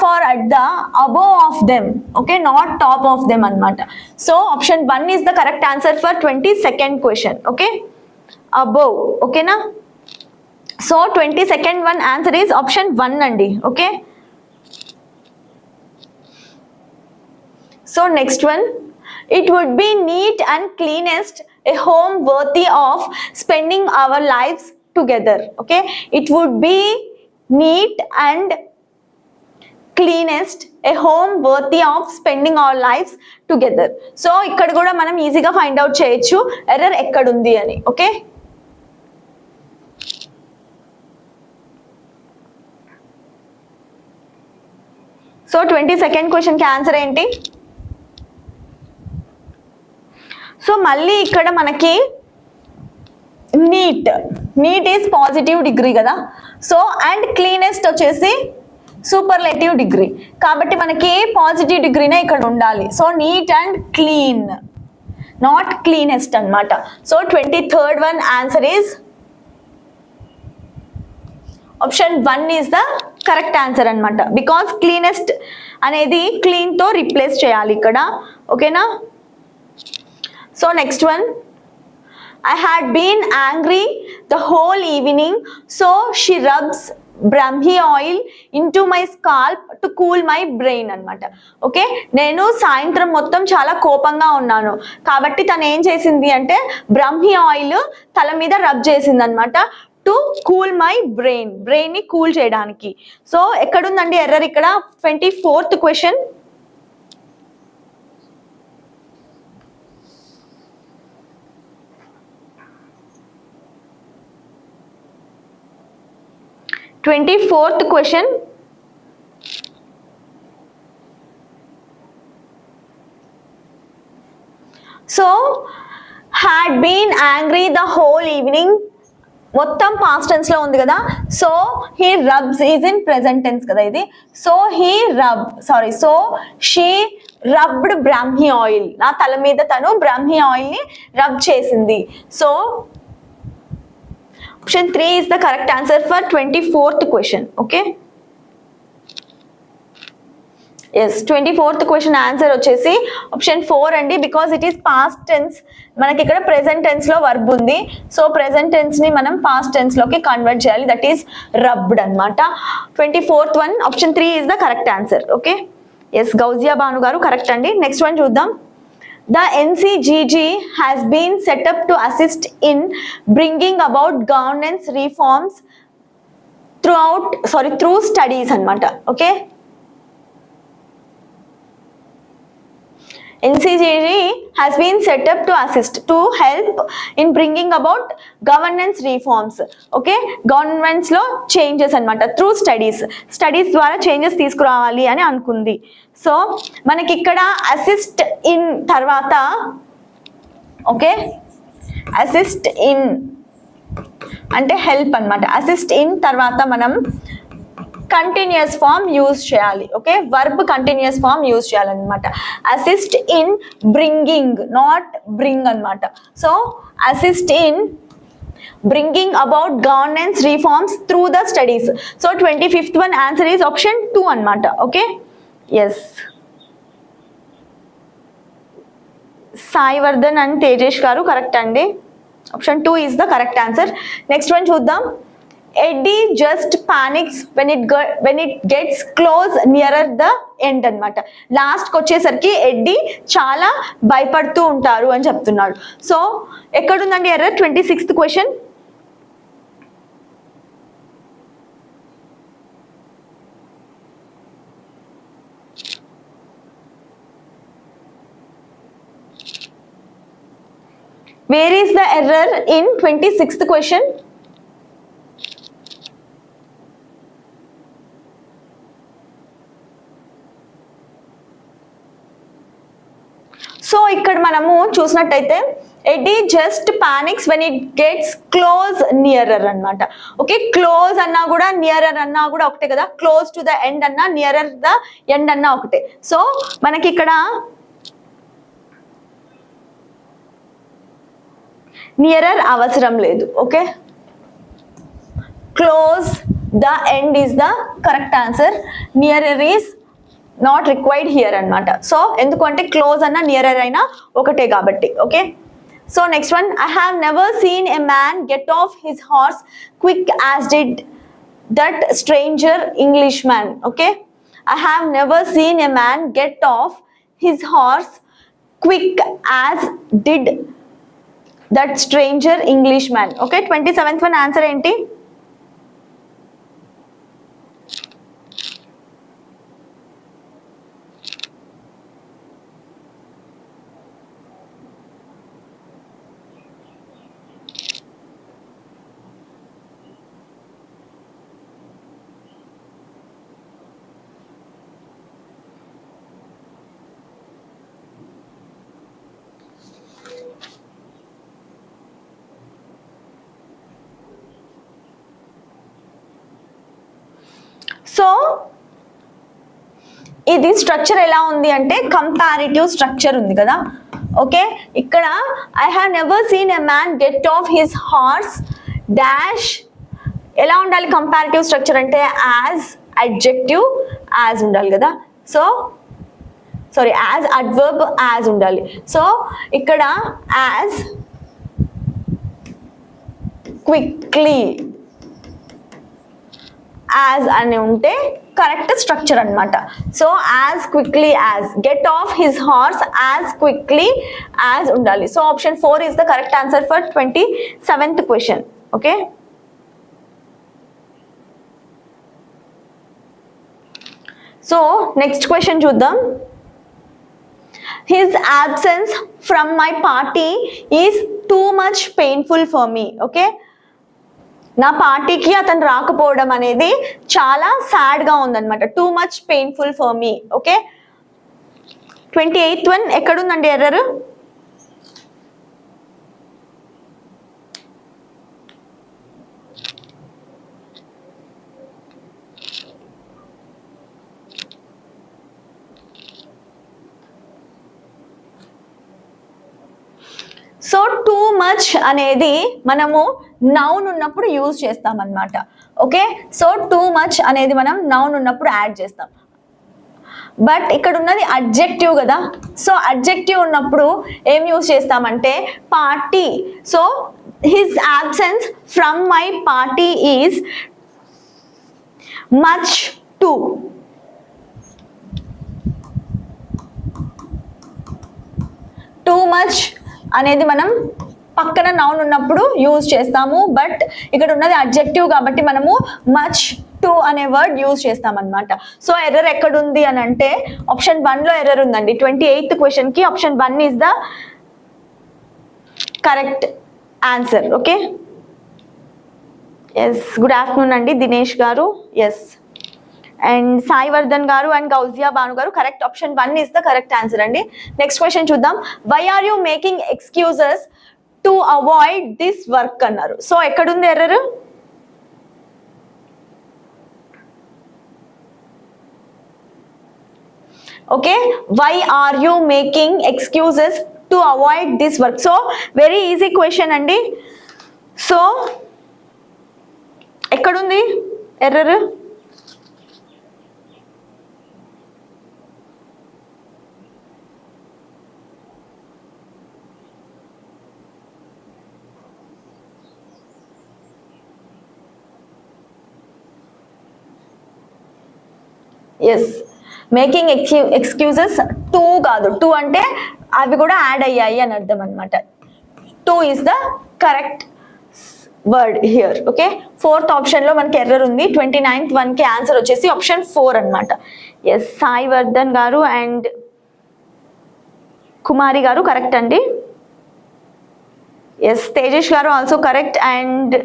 S1: far at the above of them, okay, not top of them అనమాట. So option 1 is the correct answer for 22nd question. Okay, above. ఓకేనా? So 22nd one answer is option 1 అండి. Okay, so next one, it would be neat and cleanest, a home worthy of spending our lives together. Okay, it would be neat and cleanest, a home worthy of spending our lives together. So ikkada kuda manam easy ga find out cheyochu error ekkada undi ani. Okay, so 22nd question ki answer enti? So మళ్ళీ ఇక్కడ మనకి neat is positive degree కదా. So and cleanest వచ్చేసి superlative degree, కాబట్టి మనకి positive డిగ్రీనే ఇక్కడ ఉండాలి. So neat and clean, not cleanest అనమాట. So 23rd one answer is option 1 is the correct answer అనమాట. బికాస్ క్లీనెస్ట్ అనేది క్లీన్తో రిప్లేస్ చేయాలి ఇక్కడ. ఓకేనా? So next one, I had been angry the whole evening, so she rubs Brahmi oil into my scalp to cool my brain అనమాట. Okay, నేను సాయంత్రం మొత్తం చాలా కోపంగా ఉన్నాను కాబట్టి తను ఏం చేసింది అంటే బ్రహ్మి ఆయిల్ తల మీద రబ్ చేసింది అనమాట, టు కూల్ మై బ్రెయిన్ ని కూల్ చేయడానికి. సో ఎక్కడుందండి ఎర్రర్ ఇక్కడ? 24th question. 24th question. So had been angry the whole evening, మొత్తం పాస్ట్ టెన్స్ లో ఉంది కదా. So he rubs is in present tense కదా ఇది. So so she rubbed Brahmi oil, నా తల మీద తను బ్రాహ్మి ఆయిల్ ని రబ్ చేసింది. So option 3 is the correct answer for 24th question. Okay, yes, 24th question answer వచ్చేసి option 4 అండి. Because it is past tense, మనకి ఇక్కడ ప్రెసెంట్ టెన్స్ లో వర్బ్ ఉంది. సో ప్రెసెంట్ టెన్స్ ని మనం పాస్ట్ టెన్స్ లోకి కన్వర్ట్ చేయాలి, దట్ ఈస్ రబ్డ్ అనమాట. 24th one option 3 is the correct answer. Okay, yes, Gousia Bhanu గారు కరెక్ట్ అండి. నెక్స్ట్ వన్ చూద్దాం. The NCGG has been set up to assist in bringing about governance reforms through studies అన్నమాట. Okay, NCGG has been set up to assist, to help in bringing about governance reforms. Okay, governments లో changes అన్నమాట through studies ద్వారా changes తీసుకురావాలి అని అనుకుంది. So మనకి ఇక్కడ assist in తర్వాత, ఓకే, అసిస్ట్ ఇన్ అంటే హెల్ప్ అన్నమాట. అసిస్ట్ ఇన్ తర్వాత మనం కంటిన్యూస్ ఫామ్ యూజ్ చేయాలి. Okay, verb continuous form use చేయాలన్నమాట. Assist in bringing, not bring అన్నమాట. So assist in bringing about governance reforms through the studies. So 25th one answer is option 2 అన్నమాట. Okay, yes, Saivardhan and Tejesh గారు correct అండి. Option 2 is the correct answer. Next one చూద్దాం. Eddie just panics when it gets close nearer the end అన్నమాట. లాస్ట్కి వచ్చేసరికి eddy చాలా భయపడుతూ ఉంటారు అని చెప్తున్నాడు. సో ఎక్కడుందండి error? 26th question. Where is the error in 26th question? So ఇక్కడ మనము చూసినట్టయితే Eddie just panics when it gets close nearer అన్నమాట. ఓకే, క్లోజ్ అన్నా కూడా నియరర్ అన్నా కూడా ఒకటే కదా, క్లోజ్ టు ద ఎండ్ అన్నా నియరర్ ద ఎండ్ అన్నా ఒకటే. సో మనకి ఇక్కడ నియరర్ అవసరం లేదు. Okay, close the end is the correct answer. Nearer is not required here అన్నమాట. సో ఎందుకంటే క్లోజ్ అన్నా నియరర్ అయినా ఒకటే కాబట్టి. Okay, so next one, I have never seen a man get off his horse quick as did that stranger Englishman. Okay, I have never seen a man get off his horse quick as did that stranger Englishman. Okay, 27th one answer enti? So ఇది structure ఎలా ఉంది అంటే comparative structure ఉంది కదా. Okay, ఇక్కడ I have never seen a man get off his horse dash ఎలా ఉండాలి comparative structure అంటే యాజ్ అడ్జెక్టివ్ యాజ్ ఉండాలి కదా. So sorry, as adverb as ఉండాలి. సో ఇక్కడ యాజ్ క్విక్లీ యాజ్ అని ఉంటే కరెక్ట్ స్ట్రక్చర్ అన్నమాట. So as quickly as, get off his horse as quickly as ఉండాలి. So option 4 is the correct answer for 27th question. Okay, so next question చూద్దాం. His absence from my party is too much painful for me. Okay, నా పార్టీకి అతను రాకపోవడం అనేది చాలా sad గా ఉందన్నమాట. Too much painful for me. Okay, 28th one ఎక్కడుందండి ఎర్రర్? సో టూ మచ్ అనేది మనము నౌన్ ఉన్నప్పుడు యూజ్ చేస్తాం అన్నమాట. ఓకే, సో టూ మచ్ అనేది మనం నౌన్ ఉన్నప్పుడు యాడ్ చేస్తాం. బట్ ఇక్కడ ఉన్నది అడ్జెక్టివ్ కదా. సో అడ్జెక్టివ్ ఉన్నప్పుడు ఏం యూజ్ చేస్తామంటే party. So his absence from my party is much to. Two much అనేది మనం పక్కన నౌన్ ఉన్నప్పుడు యూజ్ చేస్తాము. బట్ ఇక్కడ ఉన్నది అడ్జెక్టివ్ కాబట్టి మనము మచ్ టు అనే వర్డ్ యూజ్ చేస్తాం అన్నమాట. సో ఎర్రర్ ఎక్కడుంది అని అంటే ఆప్షన్ 1లో ఎర్రర్ ఉందండి. 28th క్వశ్చన్ కి option 1 is the correct answer. Okay, yes, good afternoon అండి దినేష్ గారు. ఎస్, అండ్ సాయి వర్ధన్ గారు అండ్ గౌజియా భాను గారు correct. Option 1 is the correct answer అండి. నెక్స్ట్ క్వశ్చన్ చూద్దాం. Why are you making excuses to avoid this work అన్నారు. So ఎక్కడుంది error? Okay, why are you making excuses to avoid this work. So very easy question అండి. So ఎక్కడుంది error? Yes, making excuses too కాదు, too అంటే అవి కూడా add అయ్యాయి అని అర్థం అనమాట. To is the correct word here. Okay, 4th ఆప్షన్లో మనకి ఎర్రర్ ఉంది. 29th వన్కి ఆన్సర్ వచ్చేసి ఆప్షన్ 4 అనమాట. ఎస్, సాయి వర్ధన్ గారు అండ్ కుమారి గారు కరెక్ట్ అండి. ఎస్, తేజేష్ గారు also correct and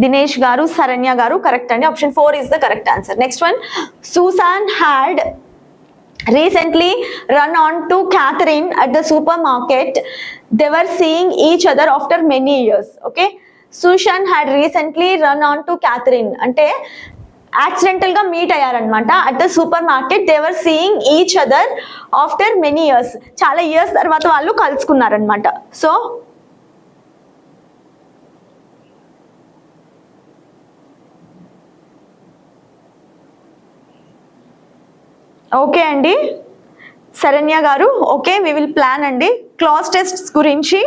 S1: Dinesh garu, Saranya గారు కరెక్ట్ అండి. Option 4 is the correct answer. Next one, సూసాన్ had recently run on to Catherine at the supermarket. They were seeing each other after many years. Okay, Sushan had recently run on to Catherine అంటే accidental గా meet అయ్యారనమాట at the supermarket. They were seeing each other after many years, చాలా years తర్వాత వాళ్ళు కలుసుకున్నారనమాట. So okay అండి Saranya garu, okay we will plan అండి. Class tests గురించి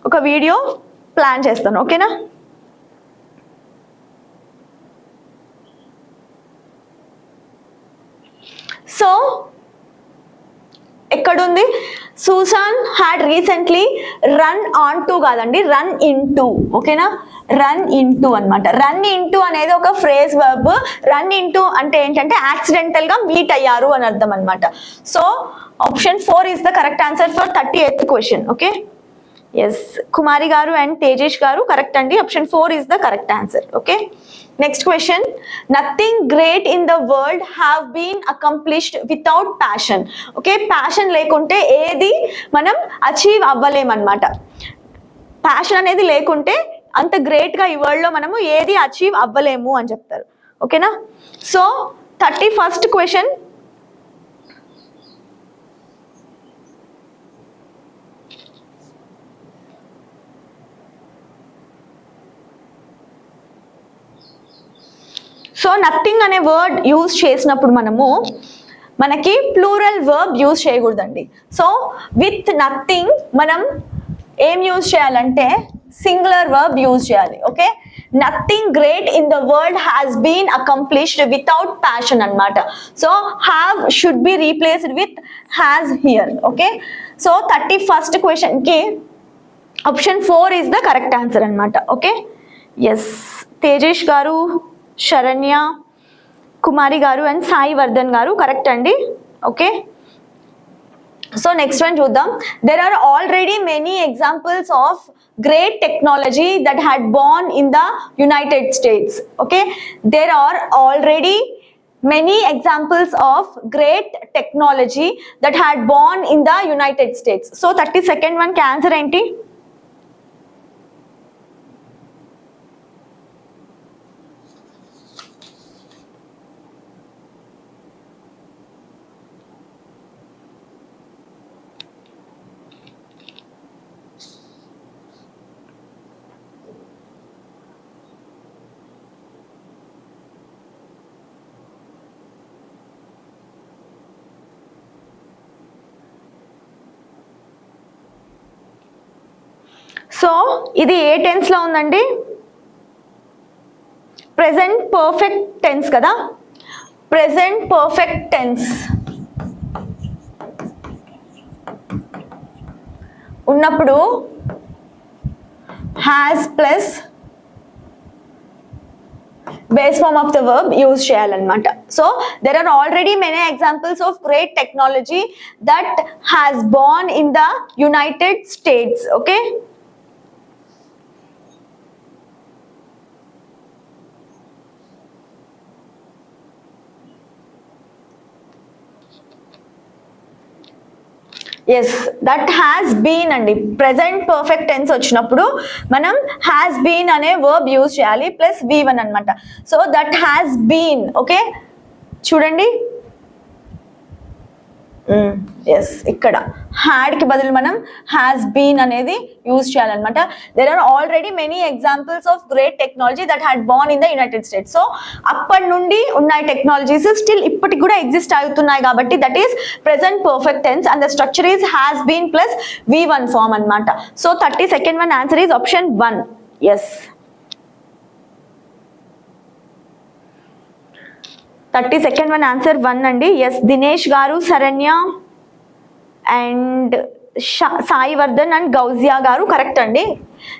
S1: ఒక వీడియో ప్లాన్ చేస్తాను, ఓకేనా. సో ఎక్కడుంది Susan had recently run on to కాదండి, రన్ ఇన్ టు, ఓకేనా. రన్ ఇన్ టు అనమాట. రన్ ఇన్ టు అనేది ఒక phrase verb. Run in to అంటే ఏంటంటే యాక్సిడెంటల్ గా మీట్ అయ్యారు అని అర్థం అనమాట. So option 4 is the correct answer for 38th question. Okay, yes Kumari గారు అండ్ తేజేష్ గారు కరెక్ట్ అండి. Option 4 is the correct answer. Okay, next question. Nothing great in the world have been accomplished without passion. Okay, passion లేకుంటే ఏది మనం achieve అవ్వలేమన్నమాట. Passion అనేది లేకుంటే అంత great గా ఈ వరల్డ్ లో మనము ఏది అచీవ్ అవ్వలేము అని చెప్తారు, ఓకేనా. So 31st question. So nothing అనే వర్డ్ యూజ్ చేసినప్పుడు మనకి ప్లూరల్ వర్బ్ యూజ్ చేయకూడదండి. సో విత్ నథింగ్ మనం ఏం యూజ్ చేయాలంటే సింగులర్ వర్బ్ యూజ్ చేయాలి. Okay, nothing great in the world has been accomplished without passion అనమాట. So have should be replaced with has here. Okay, so 31st question కి option 4 is the correct answer అనమాట. Okay, yes Tejesh garu, Saranya, కుమారి గారు and Sai Vardhan గారు correct అండి. Okay, so next one చూద్దాం. There are already many examples of great technology that had born in the United States. Okay, there are already many examples of great technology that had born in the United States. So 32nd one ki answer enti? So ఇది ఏ tense లో ఉందండి? Present perfect tense కదా. Present perfect tense ఉన్నప్పుడు has plus base form of the verb use చేయాలన్నమాట. So there are already many examples of great technology that has born in the United States. Okay, yes that has been అండి. Present perfect tense వచ్చినప్పుడు మనం has been అనే verb use చేయాలి plus V1 అనమాట. So that has been. Okay, చూడండి yes ఇక్కడ had కి బదులు మనం హ్యాస్ బీన్ అనేది యూజ్ చేయాలన్నమాట. There are already many examples of great technology that had born in the United States. So అప్పటి నుండి ఉన్న టెక్నాలజీస్ స్టిల్ ఇప్పటికి కూడా ఎగ్జిస్ట్ అవుతున్నాయి కాబట్టి that is present perfect tense and the structure is has been plus V1 form అనమాట. So 32nd one answer is option 1. Yes 32nd one answer 1 అండి. Yes Dinesh garu, Saranya and Sai Vardhan and Gousia garu correct అండి.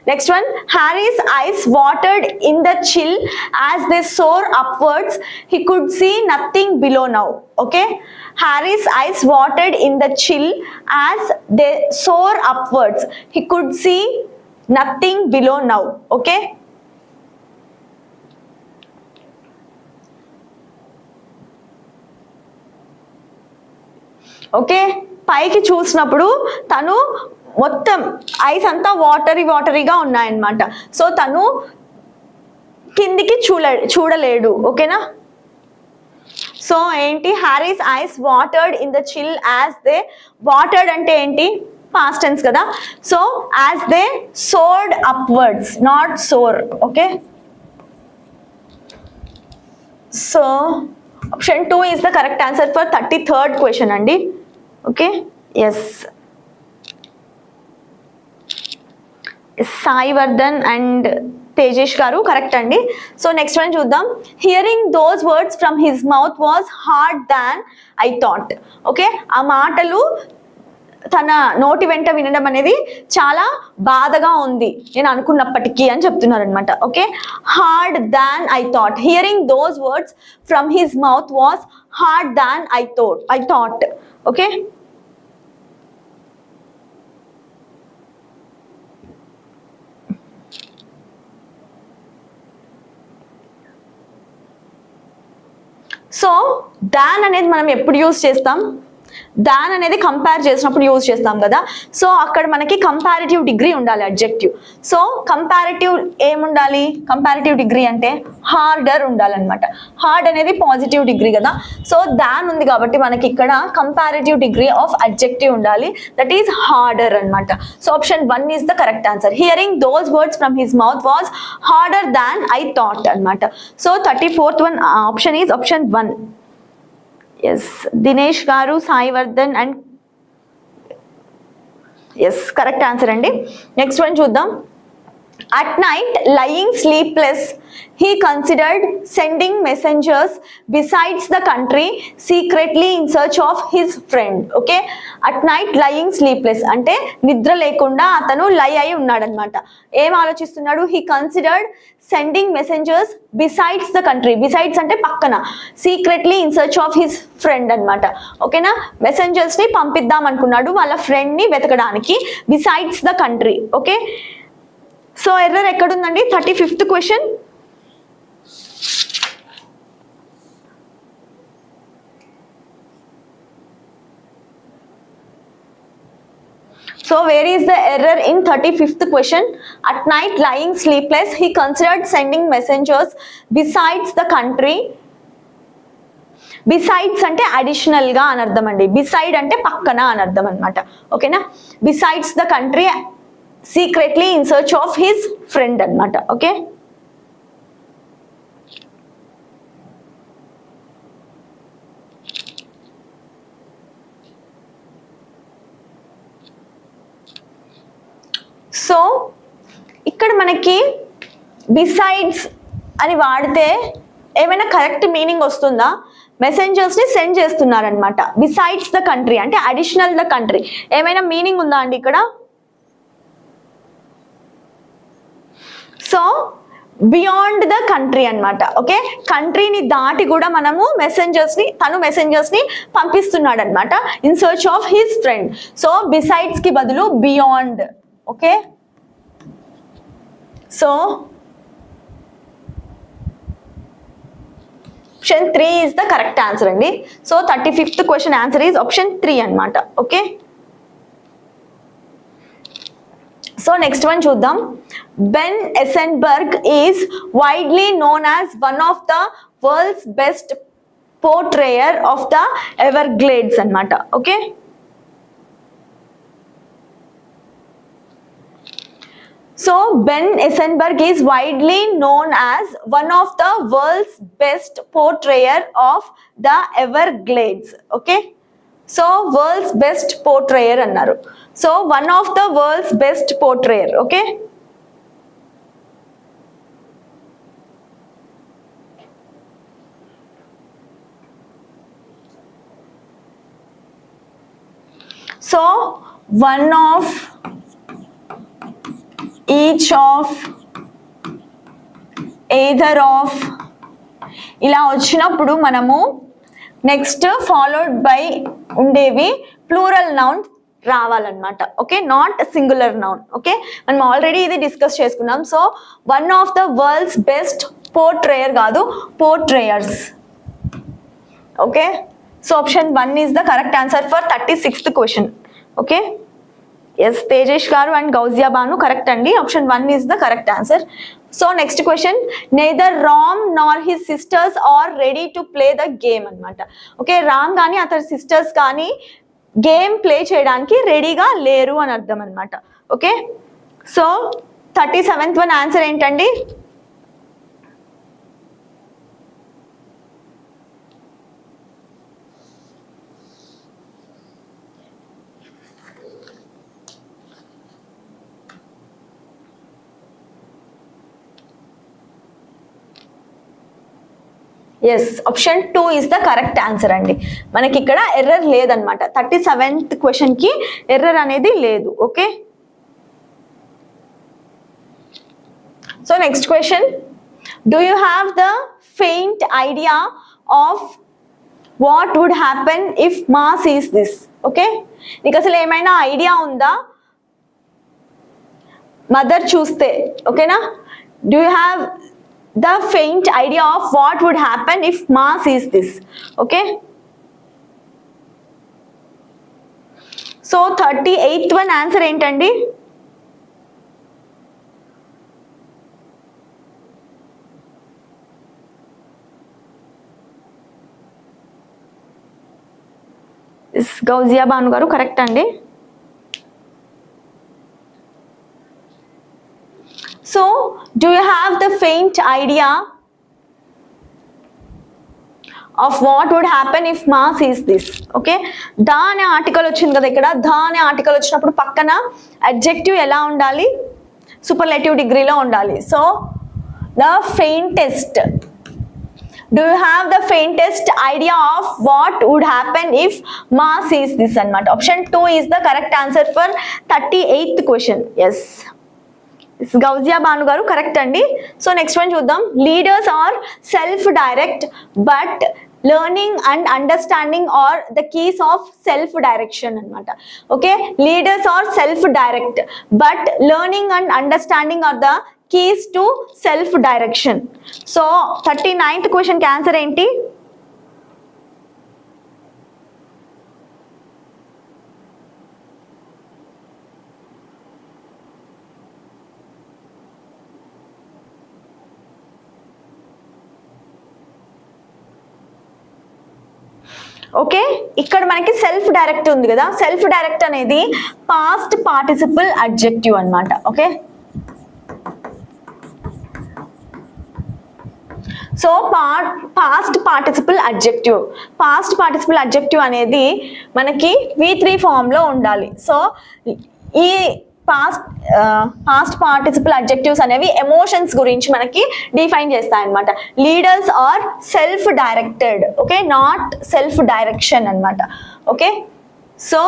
S1: Next one. Harry's eyes watered in the chill as they soar upwards he could see nothing below now. Okay, Harry's eyes watered in the chill as they soar upwards he could see nothing below now. Okay, okay, పైకి చూసినప్పుడు తను మొత్తం ice అంతా వాటరీగా ఉన్నాయన్నమాట. So తను కిందికి చూడలేడు. ఓకేనా, సో ఏంటి, Harry's eyes watered in the chill as they, watered అంటే ఏంటి, పాస్ట్ టెన్స్ కదా. So as they soared upwards, not soar. Okay, so option 2 is the correct answer for 33rd question అండి. Okay, yes, Saivardhan and Tejesh గారు correct అండి. So next one చూద్దాం. Hearing those words from his mouth was hard than I thought. Okay, ఆ మాటలు తన నోటి వెంట వినడం అనేది చాలా బాధగా ఉంది నేను అనుకున్నప్పటికీ అని చెప్తున్నారు అనమాట. Okay, hard than I thought, hearing those words from his mouth was hard than I thought. Okay, so than అనేది మనం ఎప్పుడు యూజ్ చేస్తాం, దాన్ అనేది కంపేర్ చేసినప్పుడు యూజ్ చేస్తాం కదా. సో అక్కడ మనకి కంపారిటివ్ డిగ్రీ ఉండాలి, అడ్జెక్టివ్. సో కంపారిటివ్ ఏముండాలి, కంపారిటివ్ డిగ్రీ అంటే హార్డర్ ఉండాలన్నమాట. హార్డ్ అనేది పాజిటివ్ డిగ్రీ కదా. సో దాన్ ఉంది కాబట్టి మనకి ఇక్కడ కంపారిటివ్ డిగ్రీ ఆఫ్ అడ్జెక్టివ్ ఉండాలి, దట్ ఈస్ హార్డర్ అనమాట. So option 1 is the correct answer. Hearing those words from his mouth was harder than I thought అనమాట. So 34th one option is option 1. Yes, Dinesh garu, Saivardhan and yes, correct answer అండి. Next one చూద్దాం. At night, lying sleepless, he considered sending messengers besides the country secretly in search of his friend. Okay, at night lying sleepless అంటే నిద్ర లేకుండా అతను లై అయి ఉన్నాడు అనమాట. ఏం ఆలోచిస్తున్నాడు, he considered sending messengers besides the country, besides అంటే పక్కన, secretly in search of his friend అనమాట. ఓకేనా, మెసెంజర్స్ ని పంపిద్దాం అనుకున్నాడు వాళ్ళ ఫ్రెండ్ ని వెతకడానికి, besides the country. Okay, so error ఎక్కడుందండి, 35th question. So where is the error in 35th question? At night lying sleepless, he considered sending messengers besides the country. Besides అంటే అడిషనల్ గా అని అర్థం అండి, బిసైడ్ అంటే పక్కన అని అర్థం అనమాట. ఓకేనా, besides the country secretly in search of his friend అన్నమాట. ఓకే, సో ఇక్కడ మనకి బిసైడ్స్ అని వాడితే ఏమైనా కరెక్ట్ మీనింగ్ వస్తుందా, మెసెంజర్స్ ని సెండ్ చేస్తున్నారనమాట. బిసైడ్స్ ద కంట్రీ అంటే అడిషనల్ ద కంట్రీ, ఏమైనా మీనింగ్ ఉందా అండి ఇక్కడ? సో బియాండ్ ద కంట్రీ అనమాట. ఓకే, కంట్రీని దాటి కూడా మనము తను మెసెంజర్స్ ని పంపిస్తున్నాడు అనమాట, in search of his friend. So besides కి బదులు beyond. Okay, so option 3 is the correct answer అండి. So 35th question answer is option 3 అనమాట. ఓకే, సో నెక్స్ట్ వన్ చూద్దాం. Ben Eisenberg is widely known as one of the world's best portrayer of the Everglades అనమాట. Okay, so Ben Eisenberg is widely known as one of the world's best portrayer of the Everglades. Okay, so world's best portrayer అన్నారు. So one of the world's best portrayer. Okay, so one of, each of, either of ఇలా వచ్చినప్పుడు మనము next followed by ఉండేవి plural noun రావాలన్నమాట. Okay, not singular noun. Okay, మనం already ఇది discuss చేసుకున్నాం. So one of the world's best portrayer కాదు, portrayers. Okay, so option 1 is the correct answer for 36th question. Okay, yes Tejesh గారు and Gousia Banu correct అండి. Option 1 is the correct answer. So next question, neither Ram nor his sisters are ready to play the game అనమాట. Okay, Ram కానీ అతని sisters కానీ game play చేయడానికి రెడీగా లేరు అని అర్థం అనమాట. Okay, so 37th one answer ఏంటండి? Yes, option 2 is the correct answer అండి. మనకి ఇక్కడ ఎర్రర్ లేదనమాట. 37th క్వశ్చన్ కి ఎర్రర్ అనేది లేదు. Okay, so next question, do you have the faint idea of what would happen if mass is this? Okay, నీకు అసలు ఏమైనా ఐడియా ఉందా మదర్ చూస్తే? ఓకేనా, do you have the faint idea of what would happen if mass is this? Okay, so 38th one answer ఏంటండి? గౌజియా బాను గారు correct అండి. So, do you have the faint idea of what would happen if mass is this? Okay, the అనే article వచ్చింది కదా ఇక్కడ. The అనే article వచ్చినప్పుడు పక్కన అడ్జెక్టివ్ ఎలా ఉండాలి? సూపర్లేటివ్ డిగ్రీలో ఉండాలి. So the faintest, do you have the faintest idea of what would happen if mass is this అన్నమాట. Option 2 is the correct answer for 38th question. Yes, Gousia Banu గారు కరెక్ట్ అండి. సో నెక్స్ట్ వన్ చూద్దాం. Leaders are self direct but learning and understanding are the keys of self direction అనమాట. Okay, leaders are self direct but learning and understanding are the keys to self direction. So 39th question కి answer ఏంటి? Okay, ఇక్కడ మనకి self direct ఉంది కదా. Self direct అనేది past participle adjective అన్నమాట. Okay, so past participle adjective అనేది మనకి V3 ఫామ్ లో ఉండాలి. సో ఈ పాస్ట్ పార్టిసిపుల్ అడ్జెక్టివ్స్ అనేవి ఎమోషన్స్ గురించి మనకి డిఫైన్ చేస్తాయి అనమాట. Leaders are self directed, okay, not self direction అనమాట. Okay, so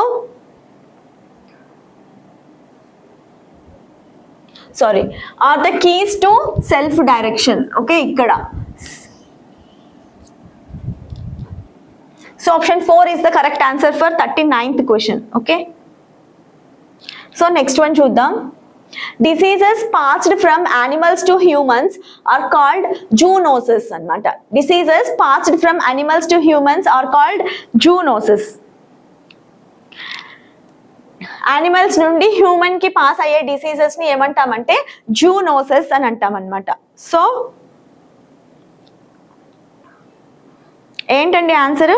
S1: sorry, are the keys to self direction. Okay, ఇక్కడ so option 4 is the correct answer for 39th question. Okay, so next one చూద్దాం. Diseases passed from animals to humans are called zoonoses అన్నమాట. Diseases passed from animals to humans are called zoonoses. Animals నుండి human కి pass అయ్యే diseases ని ఏమంటామంటే zoonoses అని అంటాం అన్నమాట. సో ఏంటండి ఆన్సర్?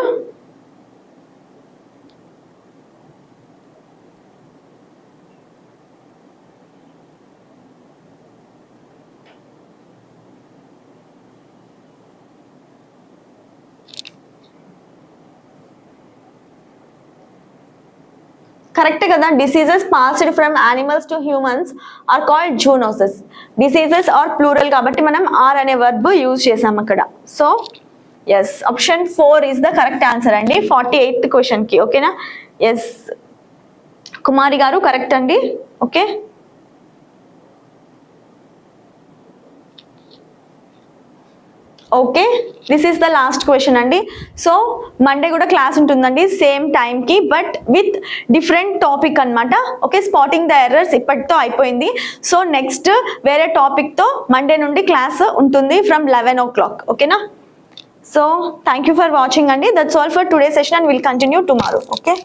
S1: కరెక్ట్ కదా. Diseases passed from animals to humans are called zoonoses. Diseases are plural కాబట్టి మనం ఆర్ అనే వర్బ్ యూజ్ చేసాం అక్కడ. So yes, option 4 is the correct answer అండి 48th క్వశ్చన్ కి. ఓకేనా? ఎస్, కుమారి గారు కరెక్ట్ అండి. Okay, okay, this is the last question అండి. సో మండే కూడా క్లాస్ ఉంటుందండి సేమ్ టైంకి, బట్ విత్ డిఫరెంట్ టాపిక్ అనమాట. ఓకే, స్పాటింగ్ ద ఎర్రర్స్ ఇప్పటితో అయిపోయింది. సో నెక్స్ట్ వేరే టాపిక్తో మండే నుండి క్లాస్ ఉంటుంది ఫ్రమ్ 11 o'clock. ఓకేనా? So thank you for watching, Andy. That's all for today's session, and we'll continue tomorrow. Okay.